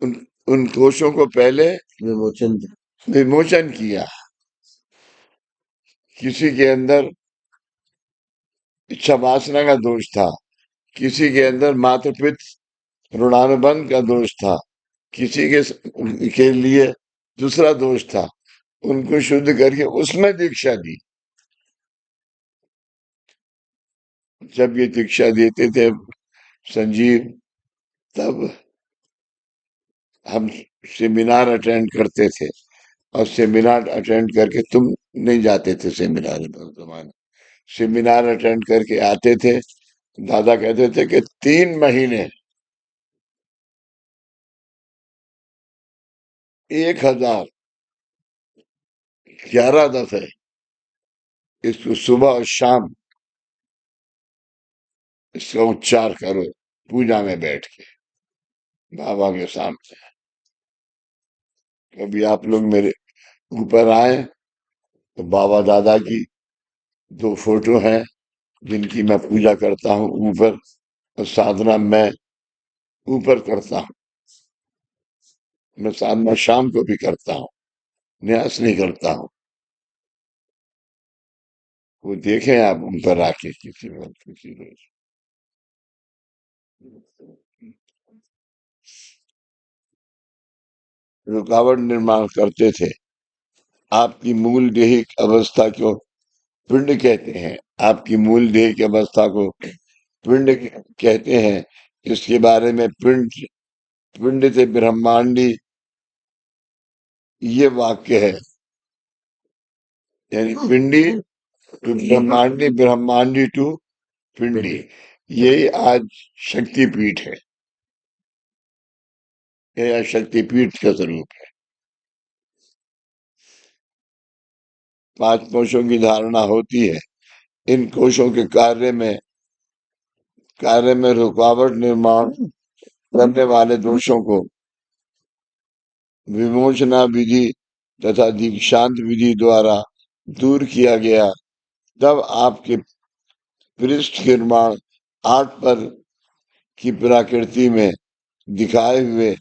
उन उन कोशों को पहले विमोचन विमोचन किया। किसी के अंदर इच्छा वासना का दोष था, किसी के अंदर मातृपितृ ऋणानुबंध का दोष था, किसी के लिए दूसरा दोष था। उनको शुद्ध करके उसमें दीक्षा दी। जब ये दीक्षा देते थे संजीव, तब हम सेमिनार अटेंड करते थे, और सेमिनार अटेंड करके तुम नहीं जाते थे सेमिनार में उस जमाने। सेमिनार अटेंड करके आते थे, दादा कहते थे कि 3 महीने 1011 दफे इसको सुबह और शाम इसका उच्चार करो, पूजा में बैठ के बाबा के सामने। कभी आप लोग मेरे ऊपर आए तो बाबा दादा की 2 फोटो हैं, जिनकी मैं पूजा करता हूँ ऊपर, और साधना मैं ऊपर करता हूँ। मैं साधना शाम को भी करता हूँ, न्यास नहीं करता हूँ। वो देखें आप ऊपर आके किसी वक्त किसी रोज। रुकावट निर्माण करते थे। आपकी मूल देहिक अवस्था को पिंड कहते हैं। आपकी मूल देहिक अवस्था को पिंड कहते हैं। इसके बारे में पिंड पिंड से ब्रह्मांडी ये वाक्य है, यानी पिंडी टू ब्रह्मांडी, ब्रह्मांडी टू पिंडी। यही आज शक्तिपीठ है, यह शक्तिपीठ का स्वरूप है। 5 कोशों की धारणा होती है। इन कोशों के कार्य में रुकावट निर्माण करने वाले दोषों को विमोचना विधि तथा दीक्षांत विधि द्वारा दूर किया गया। तब आपके पृष्ठ निर्माण 8 पर की प्रकृति में दिखाए हुए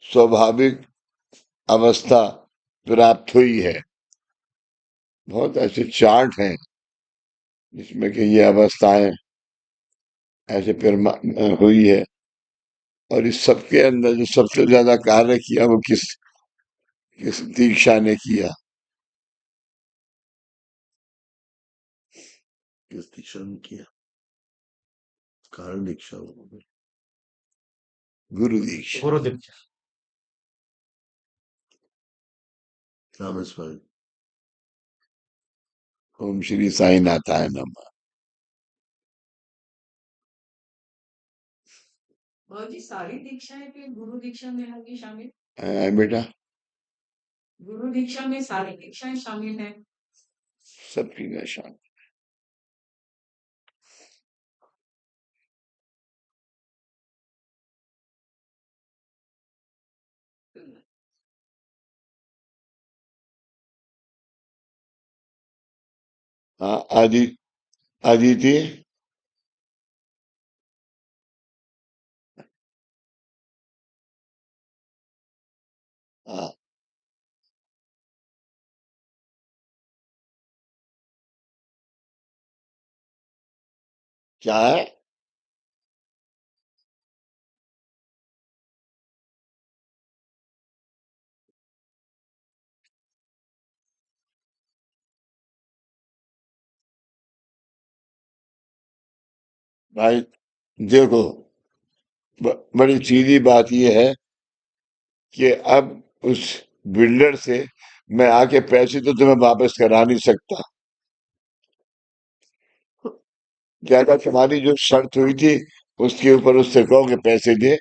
स्वाभाविक अवस्था प्राप्त हुई है। बहुत ऐसे चार्ट हैं जिसमें कि ये अवस्थाएं ऐसे हुई है, और इस सबके अंदर जो सबसे ज्यादा कार्य किया वो किस किस दीक्षा ने किया? किस दीक्षा में किया? कारण दीक्षा हो गई। गुरु दीक्षा। गुरु दीक्षा। रामेश्वर ओम श्री साई नाथाय नमः। बहुत जी सारी दीक्षाएं फिर गुरु दीक्षा में होंगी शामिल। बेटा गुरु दीक्षा में सारी दीक्षाएं शामिल हैं। सबकी निशान। हाँ अदिति हाँ क्या है? भाई देखो, बड़ी सीधी बात यह है कि अब उस बिल्डर से मैं आके पैसे तो तुम्हें वापस करा नहीं सकता। क्या क्या तुम्हारी जो शर्त हुई थी उसके ऊपर उससे कहो कि पैसे दे।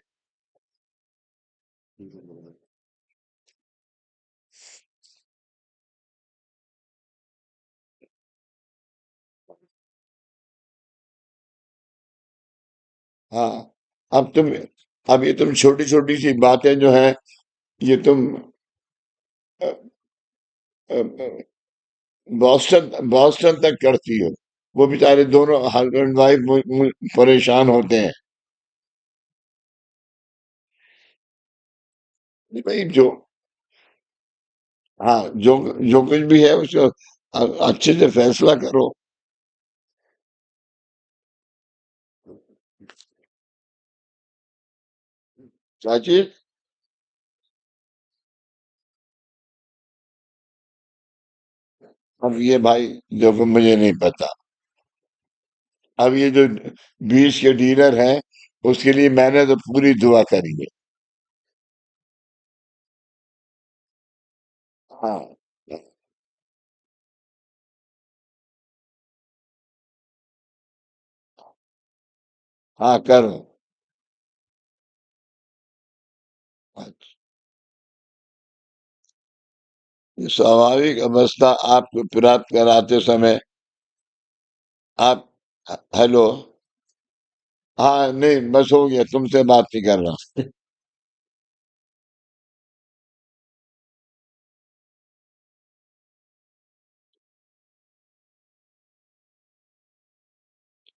हाँ, अब तुम अब ये तुम छोटी छोटी सी बातें जो है ये तुम अ, अ, बॉस्टन बॉस्टन तक करती हो। वो बेचारे दोनों हस्बैंड वाइफ परेशान होते हैं। नहीं भाई, जो हाँ जो जो कुछ भी है उसको अच्छे से फैसला करो। चाची, अब ये भाई देखो, मुझे नहीं पता। अब ये जो बीच के डीलर हैं उसके लिए मैंने तो पूरी दुआ करी है। हाँ हाँ करो। अच्छा, ये स्वाभाविक अवस्था आपको प्राप्त कराते समय आप हेलो, हाँ नहीं बस हो गया, तुमसे बात नहीं कर रहा।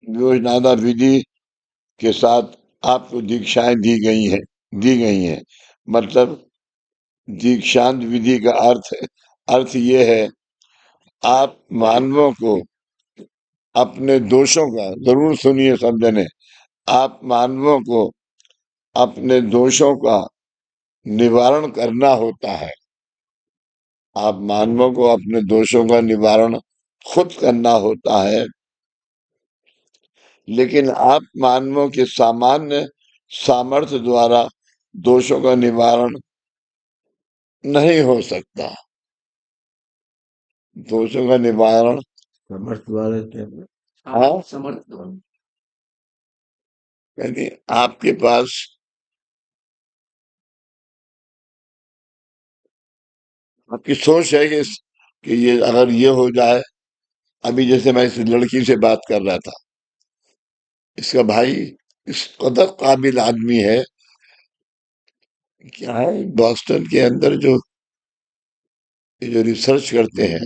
योजनादा विधि के साथ आपको दीक्षाएं दी गई हैं। मतलब दीक्षांत विधि का अर्थ ये है, आप मानवों को अपने दोषों का, जरूर सुनिए सब जने, आप मानवों को अपने दोषों का निवारण करना होता है। आप मानवों को अपने दोषों का निवारण खुद करना होता है, लेकिन आप मानवों के सामान्य सामर्थ्य द्वारा दोषों का निवारण नहीं हो सकता। दोषों का निवारण समर्थ वाले थे। हाँ, समर्थ यानी आपके पास आपकी सोच है कि कि ये अगर ये हो जाए, अभी जैसे मैं इस लड़की से बात कर रहा था, इसका भाई इस कदर काबिल आदमी है, क्या है बॉस्टन के अंदर जो ये जो रिसर्च करते हैं,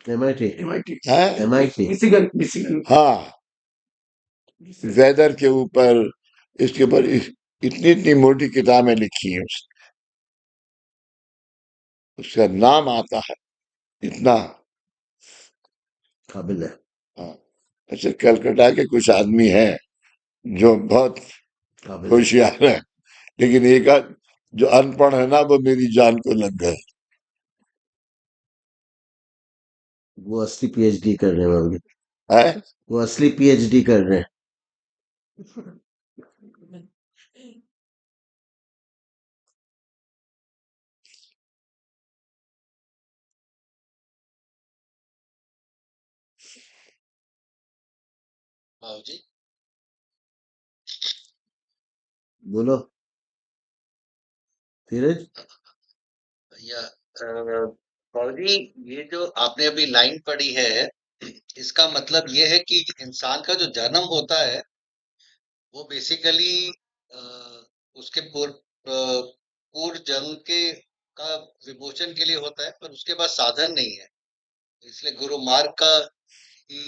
MIT है MIT हाँ, वेदर के ऊपर, इसके ऊपर इतनी इतनी मोटी किताबें लिखी हैं उसका नाम आता है इतना। काबिल है। हाँ, ऐसे कलकत्ता के कुछ आदमी हैं जो बहुत काबिल है। होशियार है, लेकिन एक आध जो अनपढ़ है ना, वो मेरी जान को लग गए। वो असली PhD कर रहे हैं अभी। है वो असली PhD कर रहे हैं। बाबूजी बोलो धीरज। या बाबूजी, ये जो आपने अभी लाइन पढ़ी है, इसका मतलब ये है कि इंसान का जो जन्म होता है वो बेसिकली उसके पूर्व जन्म के का विमोचन के लिए होता है, पर उसके बाद साधन नहीं है, इसलिए गुरु मार्ग का ही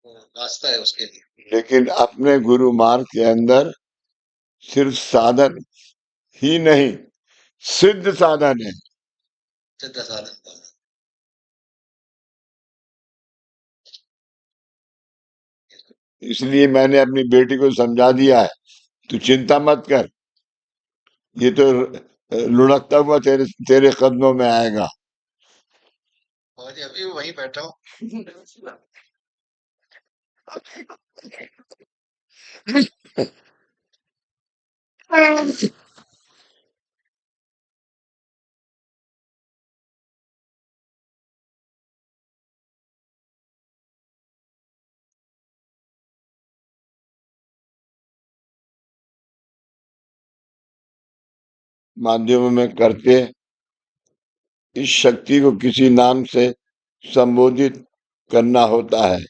रास्ता है उसके लिए। लेकिन अपने गुरु मार्ग के अंदर सिर्फ साधन ही नहीं, सिद्ध साधन है। सिद्ध साधन का इसलिए मैंने अपनी बेटी को समझा दिया है, तू चिंता मत कर, ये तो लुढ़कता हुआ तेरे तेरे कदमों में आएगा। बाबूजी अभी भी वहीं बैठा हूँ। माध्यमों में करते इस शक्ति को किसी नाम से संबोधित करना होता है,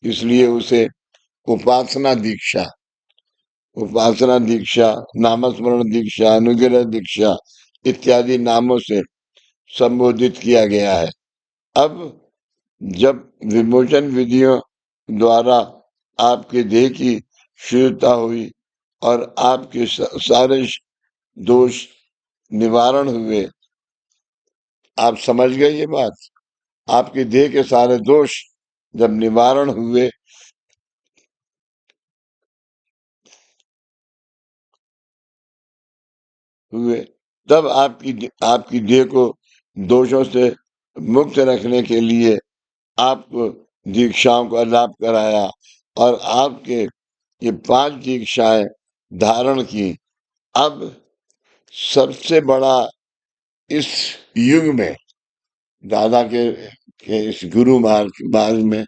इसलिए उसे उपासना दीक्षा, उपासना दीक्षा, नामस्मरण दीक्षा, अनुग्रह दीक्षा इत्यादि नामों से संबोधित किया गया है। अब जब विमोचन विधियों द्वारा आपके देह की शुद्धता हुई और आपके सारे दोष निवारण हुए, आप समझ गए ये बात? आपके देह के सारे दोष जब निवारण हुए, तब आपकी देह को दोषों से मुक्त रखने के लिए आपको दीक्षाओं का लाभ कराया, और आपके ये 5 दीक्षाएं धारण की। अब सबसे बड़ा इस युग में, दादा के इस गुरु मार्ग में,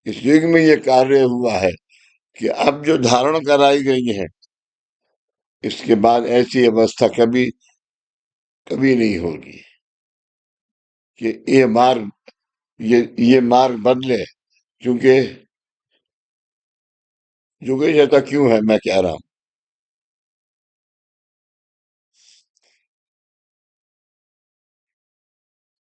इस युग में ये कार्य हुआ है कि अब जो धारण कराई गई है, इसके बाद ऐसी अवस्था कभी कभी नहीं होगी कि ये मार्ग बदले। क्योंकि जुगे जैसा क्यों है, मैं कह रहा हूं।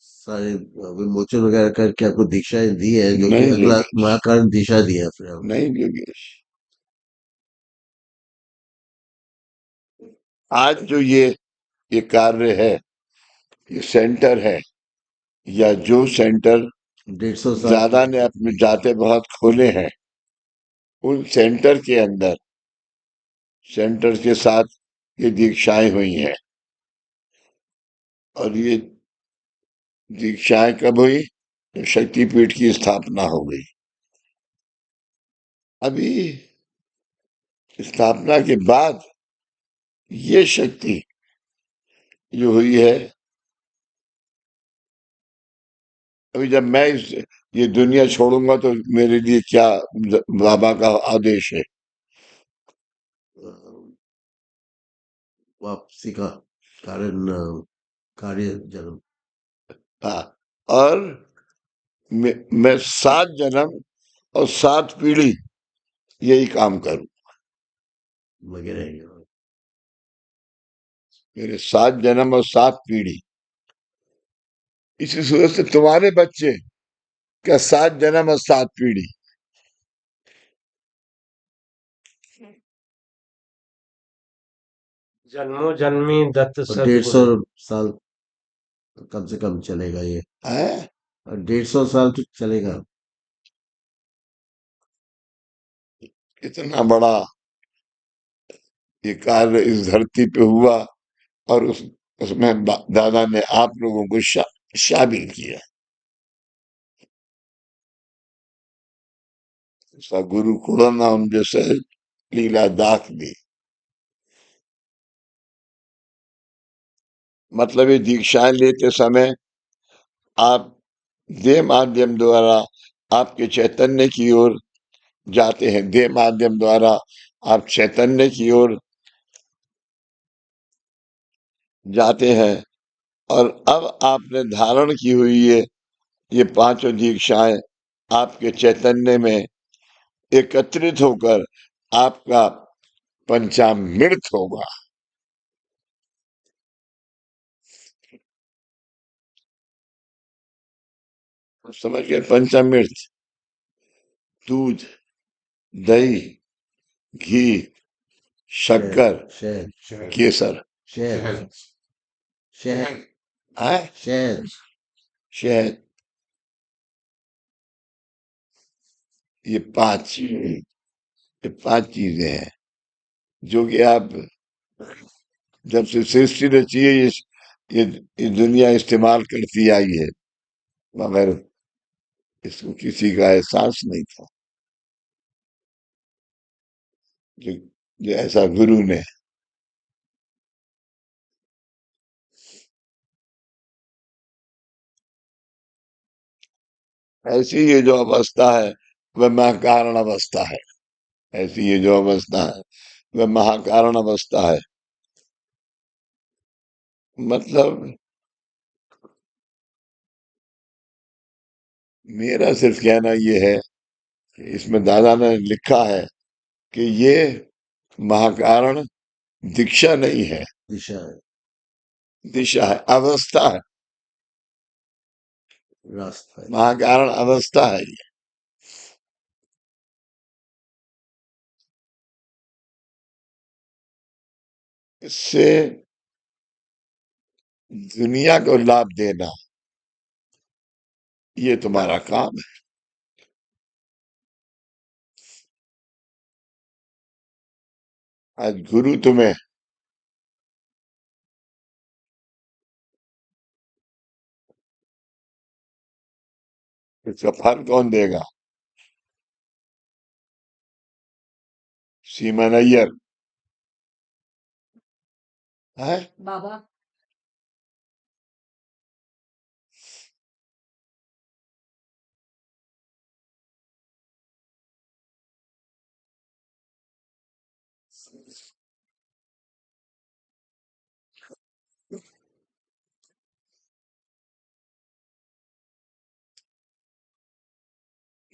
सारे विमोचन वगैरह करके आपको दीक्षाएं दी है, जो कि नहीं अगला योगेश, महाकारण दिशा दिया फिर आपको। नहीं योगेश, आज जो ये कार्य है, ये सेंटर है, या जो सेंटर 150 साल दादा ने अपने जाते बहुत खोले हैं, उन सेंटर के अंदर, सेंटर के साथ ये दीक्षाएं हुई हैं। और ये दीक्षाएं कब हुई? जब शक्तिपीठ की स्थापना हो गई। अभी स्थापना के बाद ये शक्ति जो हुई है, अभी जब मैं ये दुनिया छोड़ूंगा तो मेरे लिए क्या बाबा का आदेश है? वापसी का कारण कार्य जन्म। हाँ, और मैं 7 जन्म और 7 पीढ़ी यही काम करूं। लगे रहेंगे। मेरे 7 जन्म और 7 पीढ़ी। इसी सूरत से तुम्हारे बच्चे क्या 7 जन्म और 7 पीढ़ी। जन्मों जन्मी दत्त और 150 सदगुरु। साल कम से कम चलेगा ये। है और 150 साल तो चलेगा। इतना बड़ा ये कार्य इस धरती पे हुआ, और उसमें दादा ने आप लोगों को शामिल किया। ऐसा गुरु कुड़ना उन जैसे लीला दाख दी। मतलब ये दीक्षाएं लेते समय आप देह माध्यम द्वारा आपके चैतन्य की ओर जाते हैं। देह माध्यम द्वारा आप चैतन्य की ओर जाते हैं। और अब आपने धारण की हुई ये 5 दीक्षाएं आपके चैतन्य में एकत्रित होकर आपका पंचामृत होगा। समझ गए? पंचामृत। दूध, दही, घी, शक्कर, शहद शहद केसर, शहद शहद है शहद शहद, ये 5 चीजें हैं जो कि आप जब से सृष्टि रची है ये दुनिया इस्तेमाल करती आई है, मगर इसको किसी का एहसास नहीं था। जो जो ऐसा गुरु ने ऐसी ये जो अवस्था है वह महाकारण अवस्था है। ऐसी ये जो अवस्था है वह महाकारण अवस्था है। मतलब मेरा सिर्फ कहना ये है कि इसमें दादा ने लिखा है कि ये महाकारण दीक्षा नहीं है, दिशा है, दिशा है, अवस्था है। रास्ता है। महाकारण अवस्था है ये। इससे दुनिया को लाभ देना ये तुम्हारा काम है। आज गुरु तुम्हें इसका फल कौन देगा? सीमा नैयर है। बाबा।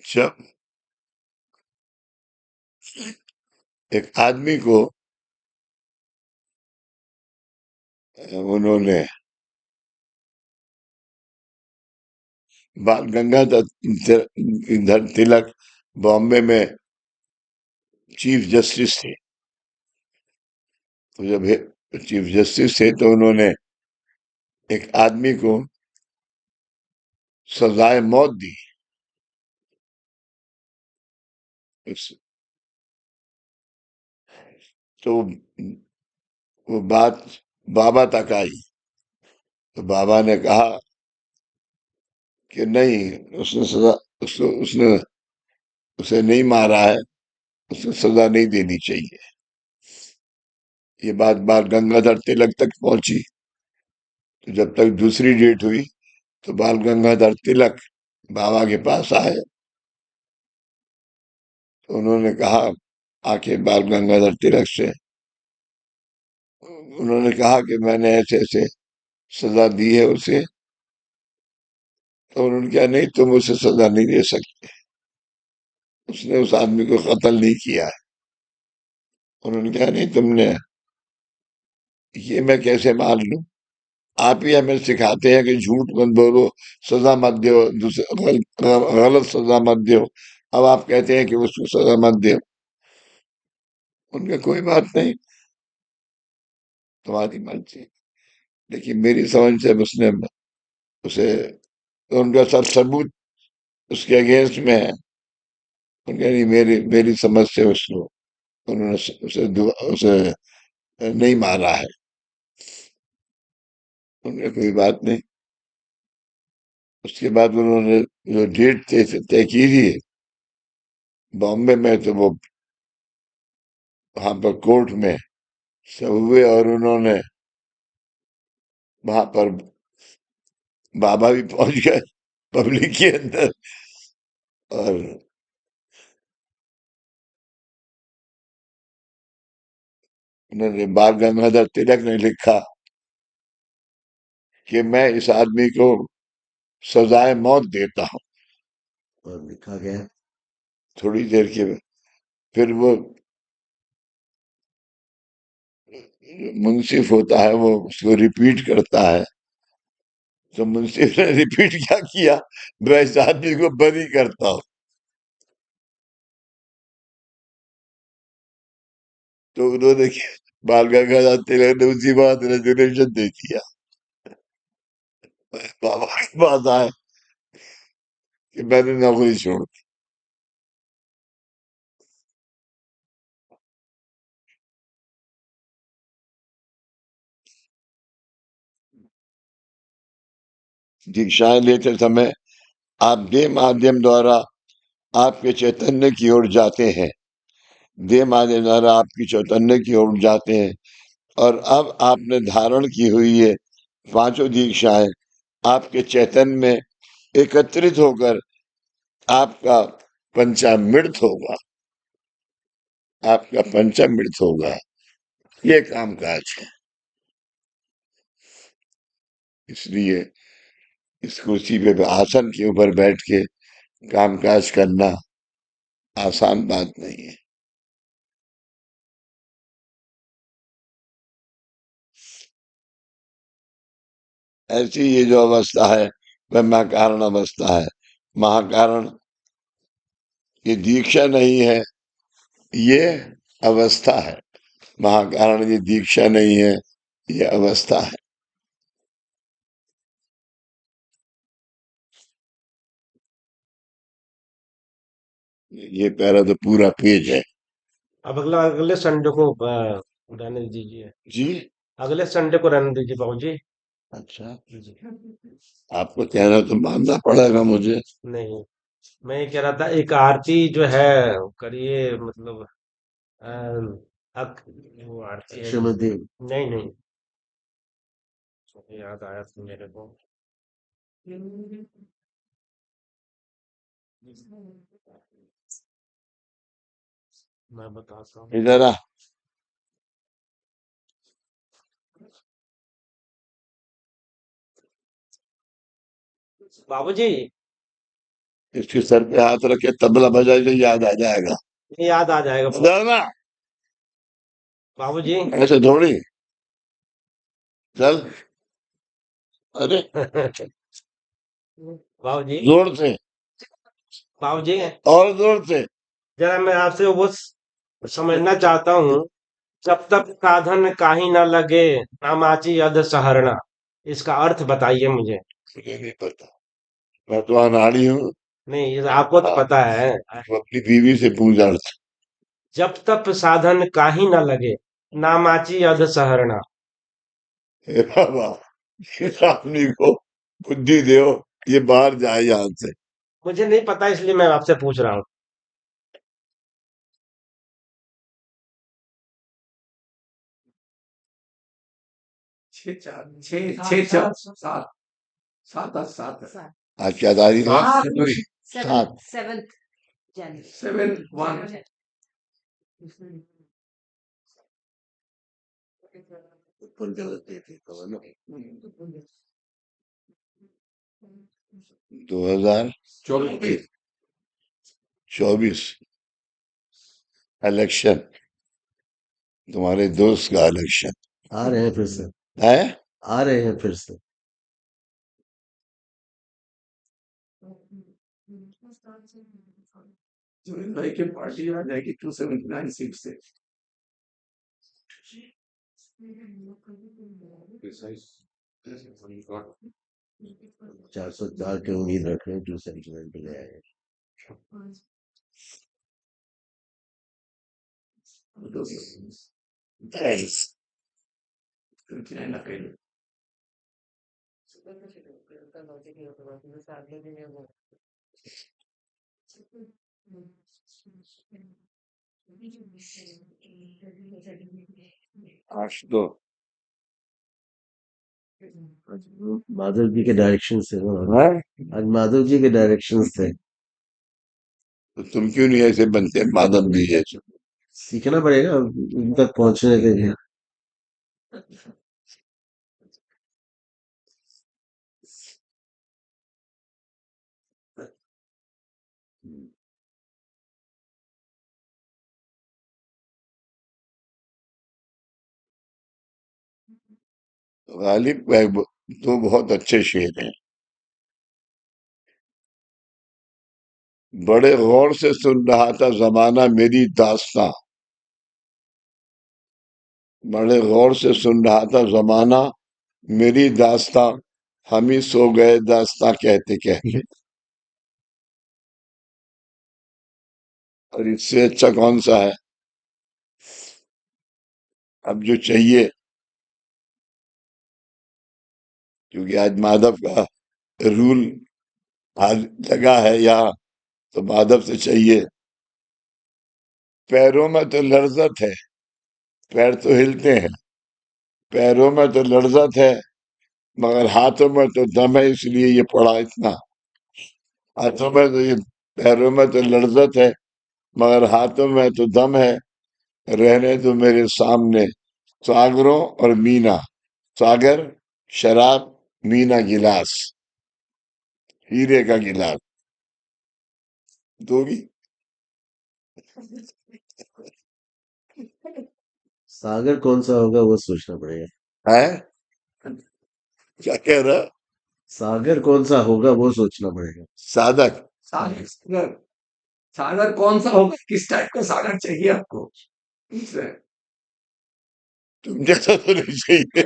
जब एक आदमी को उन्होंने बाल गंगाधर तिलक बॉम्बे में चीफ जस्टिस थे। तो जब चीफ जस्टिस थे तो उन्होंने एक आदमी को सजाए मौत दी। उस- तो वो बात बाबा तक आई। तो बाबा ने कहा कि नहीं, उसने सजा उसने उसे नहीं मारा है, उसे सजा नहीं देनी चाहिए। ये बात बाल गंगाधर तिलक तक पहुंची। तो जब तक दूसरी डेट हुई तो बाल गंगाधर तिलक बाबा के पास आए। तो उन्होंने कहा आके बाल गंगाधर तिलक से, उन्होंने कहा कि मैंने ऐसे ऐसे सजा दी है उसे, तो उन्होंने कहा नहीं, तुम उसे सजा नहीं दे सकते, उसने उस आदमी को कत्ल नहीं किया है। उन्होंने कहा नहीं, तुमने, ये मैं कैसे मान लूं? आप ही हमें सिखाते हैं कि झूठ मत बोलो, सजा मत दो, दूसरे गलत सजा मत दो। अब आप कहते हैं कि उसको सजा मत दो। उनका कोई बात नहीं, तुम्हारी मर्जी, लेकिन मेरी समझ से उसने उसे, उनका सब सबूत उसके अगेंस्ट में है। उनका नहीं, मेरी मेरी समझ से उसको, उन्होंने उसे नहीं मारा है। उनका कोई बात नहीं। उसके बाद उन्होंने जो डेट तय की थी बॉम्बे में, तो वो वहां पर कोर्ट में सब हुए, और उन्होंने वहां पर बाबा भी पहुंच गए पब्लिक के अंदर। और उन्होंने, बाल गंगाधर तिलक ने लिखा कि मैं इस आदमी को सजाए मौत देता हूं। और लिखा गया, थोड़ी देर के फिर वो मुंसिफ होता है, वो उसको रिपीट करता है। तो मुंसिफ ने रिपीट क्या किया, मैं इस आदमी को बरी करता हूं। तो उन्होंने बाल गंगाधर तिलक ने उसी बात रेजोल्यूशन दे दिया। बाबा की बात आए कि मैंने नौकरी छोड़ दी। दीक्षाएं लेते समय आप देह माध्यम द्वारा आपके चैतन्य की ओर जाते हैं, देह माध्यम द्वारा आपकी चैतन्य की ओर जाते हैं। और अब आपने धारण की हुई है पांचों दीक्षाएं आपके चैतन्य में एकत्रित होकर आपका पंचामृत होगा, आपका पंचामृत होगा। ये कामकाज है। इसलिए इस कुर्सी पे, आसन के ऊपर बैठ के कामकाज करना आसान बात नहीं है। ऐसी ये जो अवस्था है वह महाकारण अवस्था है। महाकारण ये दीक्षा नहीं है, ये अवस्था है। महाकारण ये दीक्षा नहीं है, ये अवस्था है। ये पहला तो पूरा पेज है। अब अगला अगले संडे को रहने दीजिए। जी, अगले संडे को रहने दीजिए बाबूजी। अच्छा, जी। आपको कहना तो मानना पड़ेगा मुझे। नहीं, मैं ये कह रहा था एक आरती जो है करिए, मतलब वो आरती है। श्रीमती नहीं नहीं, याद आया था मेरे को। मैं बताता हूँ। इधर आ, बाबूजी, इसके सर पे हाथ रख के तबला बजाए तो याद आ जाएगा। ये याद आ जाएगा बजाना, बाबूजी। ऐसे थोड़ी, चल, अरे बाबूजी, जोर से, बाबूजी, और जोर से। जरा मैं आपसे वो समझना चाहता हूँ। जब तक साधन काही न लगे, नामाची अध सहरणा, इसका अर्थ बताइए मुझे। मुझे नहीं पता, मैं तो अनाड़ी हूँ। नहीं, ये आपको तो हाँ, पता है। तू अपनी बीवी से पूछ अर्थ। जब तक साधन काही न लगे, नामाची अध सहरणा। हे बाबा, इस आदमी को बुद्धि दो, ये बाहर जाए यहाँ से। मुझे नहीं पता, इसलिए मैं आपसे पूछ रहा हूँ। 6 4 6 7 7 7 आज क्या तारीख है? 7 सात। 7th January. 7 1 ऊपर गलत देती तो है ना। 2024 24 इलेक्शन, तुम्हारे दोस्त का इलेक्शन आ रहे हैं फिर से, है। आ रहे हैं फिर से। जो भाई की पार्टी आ जाएगी 279 सीट से। Precise. 404 की उम्मीद रख रहे हैं, 279 पे गया है। Yes. 29 ना कहीं। आज तो माधव जी के डायरेक्शन से ना, है, आज माधव जी के डायरेक्शन थे। तो तुम क्यों नहीं ऐसे बनते माधव जी जैसे? सीखना पड़ेगा उन तक पहुंचने के लिए। गालिब भाई तो बहुत अच्छे शेर हैं। बड़े गौर से सुन रहा था जमाना मेरी दास्तां, बड़े गौर से सुन रहा था जमाना मेरी दास्तां, हम ही सो गए दास्तां कहते कहते। और इससे अच्छा कौन सा है? अब जो चाहिए, क्योंकि आज माधव का रूल आज लगा है यहाँ, तो माधव से चाहिए। पैरों में तो लर्जत है, पैर तो हिलते हैं, पैरों में तो लर्जत है, मगर हाथों में तो दम है, इसलिए ये पड़ा इतना। हाथों में तो ये, पैरों में तो लर्जत है, मगर हाथों में तो दम है। रहने तो मेरे सामने सागरों और मीना, सागर शराब, मीना गिलास, हीरे का गिलास दोगी? सागर कौन सा होगा वो सोचना पड़ेगा। है क्या कह रहा? सागर कौन सा होगा वो सोचना पड़ेगा। साधक सागर सागर कौन सा होगा, किस टाइप का सागर चाहिए आपको? पूछ रहे हैं। तुम जैसा तो नहीं चाहिए।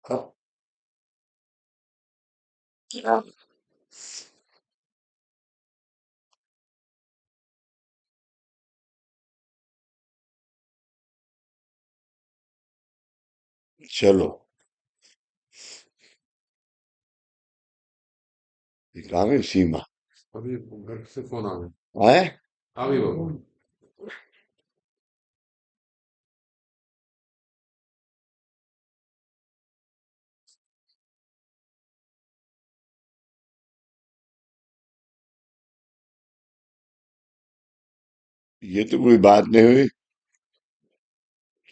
हाँ, क्या? चलो, ये कहाँ है सीमा? अभी घर से फोन आ गया। है अभी वो ये तो कोई बात नहीं हुई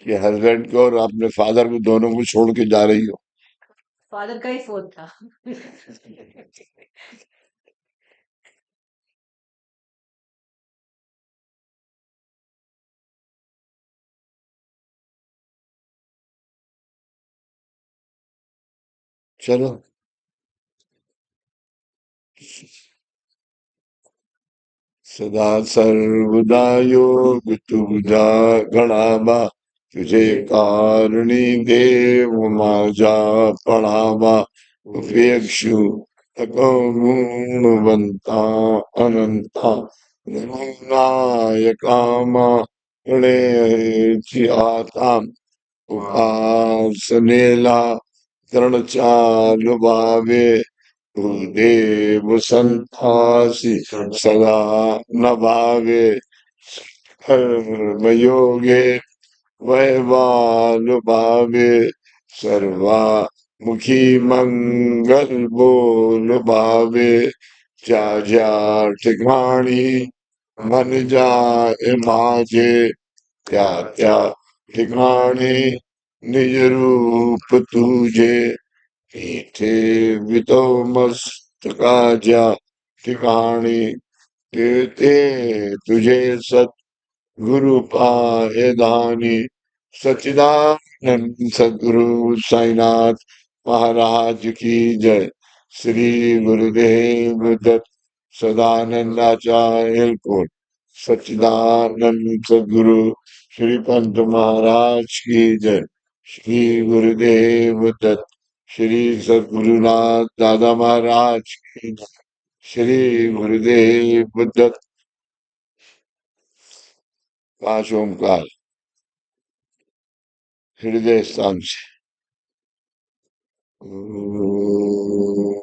कि हस्बैंड को और अपने फादर को दोनों को छोड़ के जा रही हो। फादर का ही फोन था। चलो, सदा सर्वदा योग तुझा गणावा, तुझे कारणी देव माझा पणावा। उपेक्षु तको गुणवंता अनंता, नायकामा गणे आता। उपासनेला तरण चालु भावे, देव संतासी सदा न भावे। कर्मयोगे वैवानुभावे, सर्वामुखी मंगल बोल भावे। जा जा ठिकाणी मन जाए माझे, त्या त्या ठिकाणी निज रूप तुझे मीठे वितो मस्तका जा ठिकाने देते तुझे सत गुरु पाए दानी सच्चिदानंद सदगुरु साईनाथ महाराज की जय। श्री गुरुदेव दत्त सदानंदाचार्य को सच्चिदानंद सदगुरु श्री पंत महाराज की जय। श्री गुरुदेव दत्त श्री सद्गुरुनाथ दादा महाराज की जय। श्री गुरुदेव दत्त। पांच ओंकार हृदय स्थान से। ओम।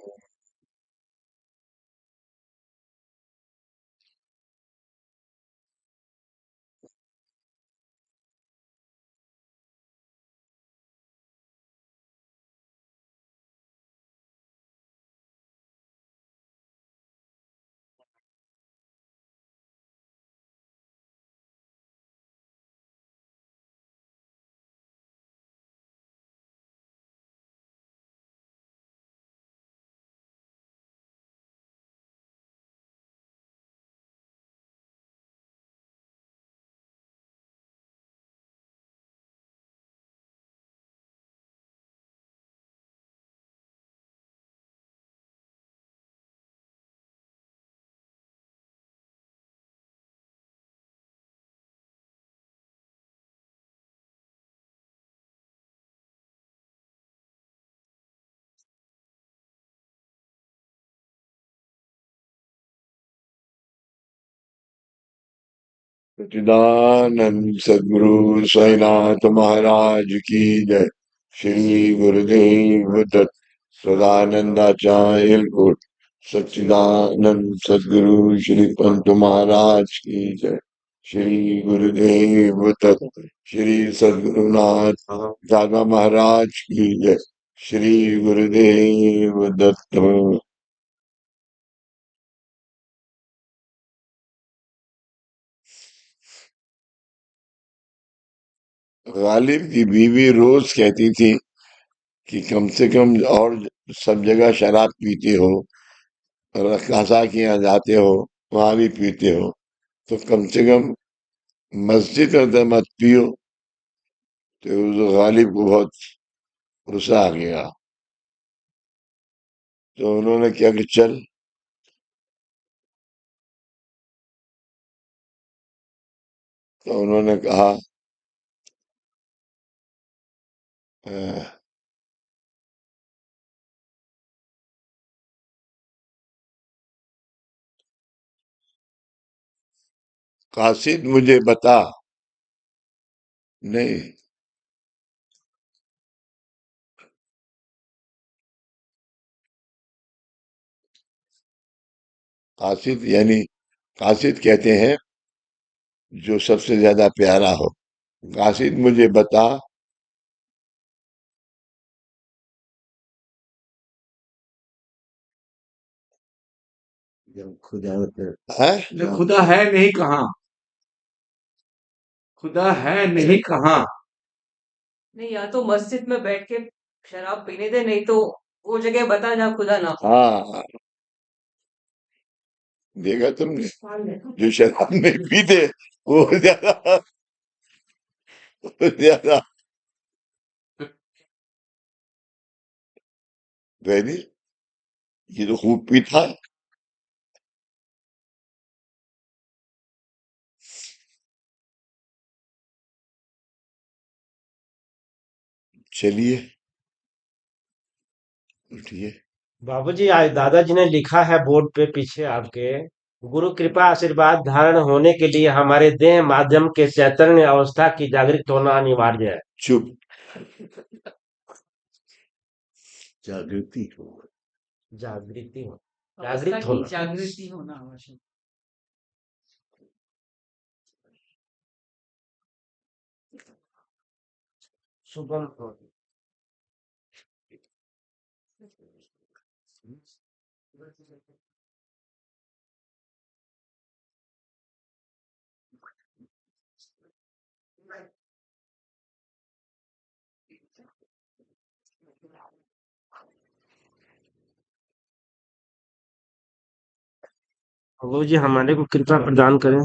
सच्चिदानंद सदगुरु साईनाथ महाराज की जय। श्री गुरुदेव दत्त सदानंदाचार्य को सच्चिदानंद सदगुरु श्री पंत महाराज की जय। श्री गुरुदेव दत्त श्री सद्गुरुनाथ दादा महाराज की जय। श्री गुरुदेव दत्त। गालिब की बीवी रोज कहती थी कि कम से कम, और सब जगह शराब पीते हो, रकासा के यहाँ जाते हो, वहां भी पीते हो, तो कम से कम मस्जिद में तो मत पियो। तो उस गालिब को बहुत गुस्सा आ गया। तो उन्होंने क्या कि चल, तो उन्होंने कहा "अ, कासिद मुझे बता। नहीं, कासिद यानी कासिद कहते हैं जो सबसे ज्यादा प्यारा हो। कासिद मुझे बता। जब खुदा होते है बोले खुदा है नहीं कहाँ, खुदा है नहीं कहाँ। नहीं, या तो मस्जिद में बैठ के शराब पीने दे, नहीं तो वो जगह बता जहाँ खुदा ना हो। हाँ, देखा तुमने, जो शराब नहीं पीते वो ज्यादा ज्यादा वैनी, ये तो खूब पीता है। चलिए, उठिए। बाबूजी, आज दादाजी ने लिखा है बोर्ड पे पीछे आपके, गुरु कृपा आशीर्वाद धारण होने के लिए हमारे देह माध्यम के चैतन्य अवस्था की जागृत होना अनिवार्य है। चुप। जागृति हो। जागृति हो, अवस्था जागृत की होना। जागृति होना आवश्यक। सुगम हो। प्रभु जी हमारे को कृपा प्रदान करें।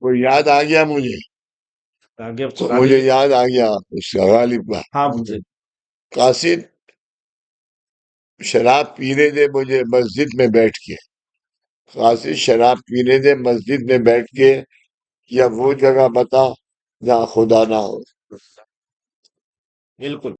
वो याद आ गया मुझे, आगे अब तो सुना मुझे दीजिए। याद आ गया उसका गालिब का। हाँ मुझे कासिद, शराब पीने दे मुझे मस्जिद में बैठ के। कासिद, शराब पीने दे मस्जिद में बैठ के, या वो जगह बता जहाँ खुदा ना हो। बिल्कुल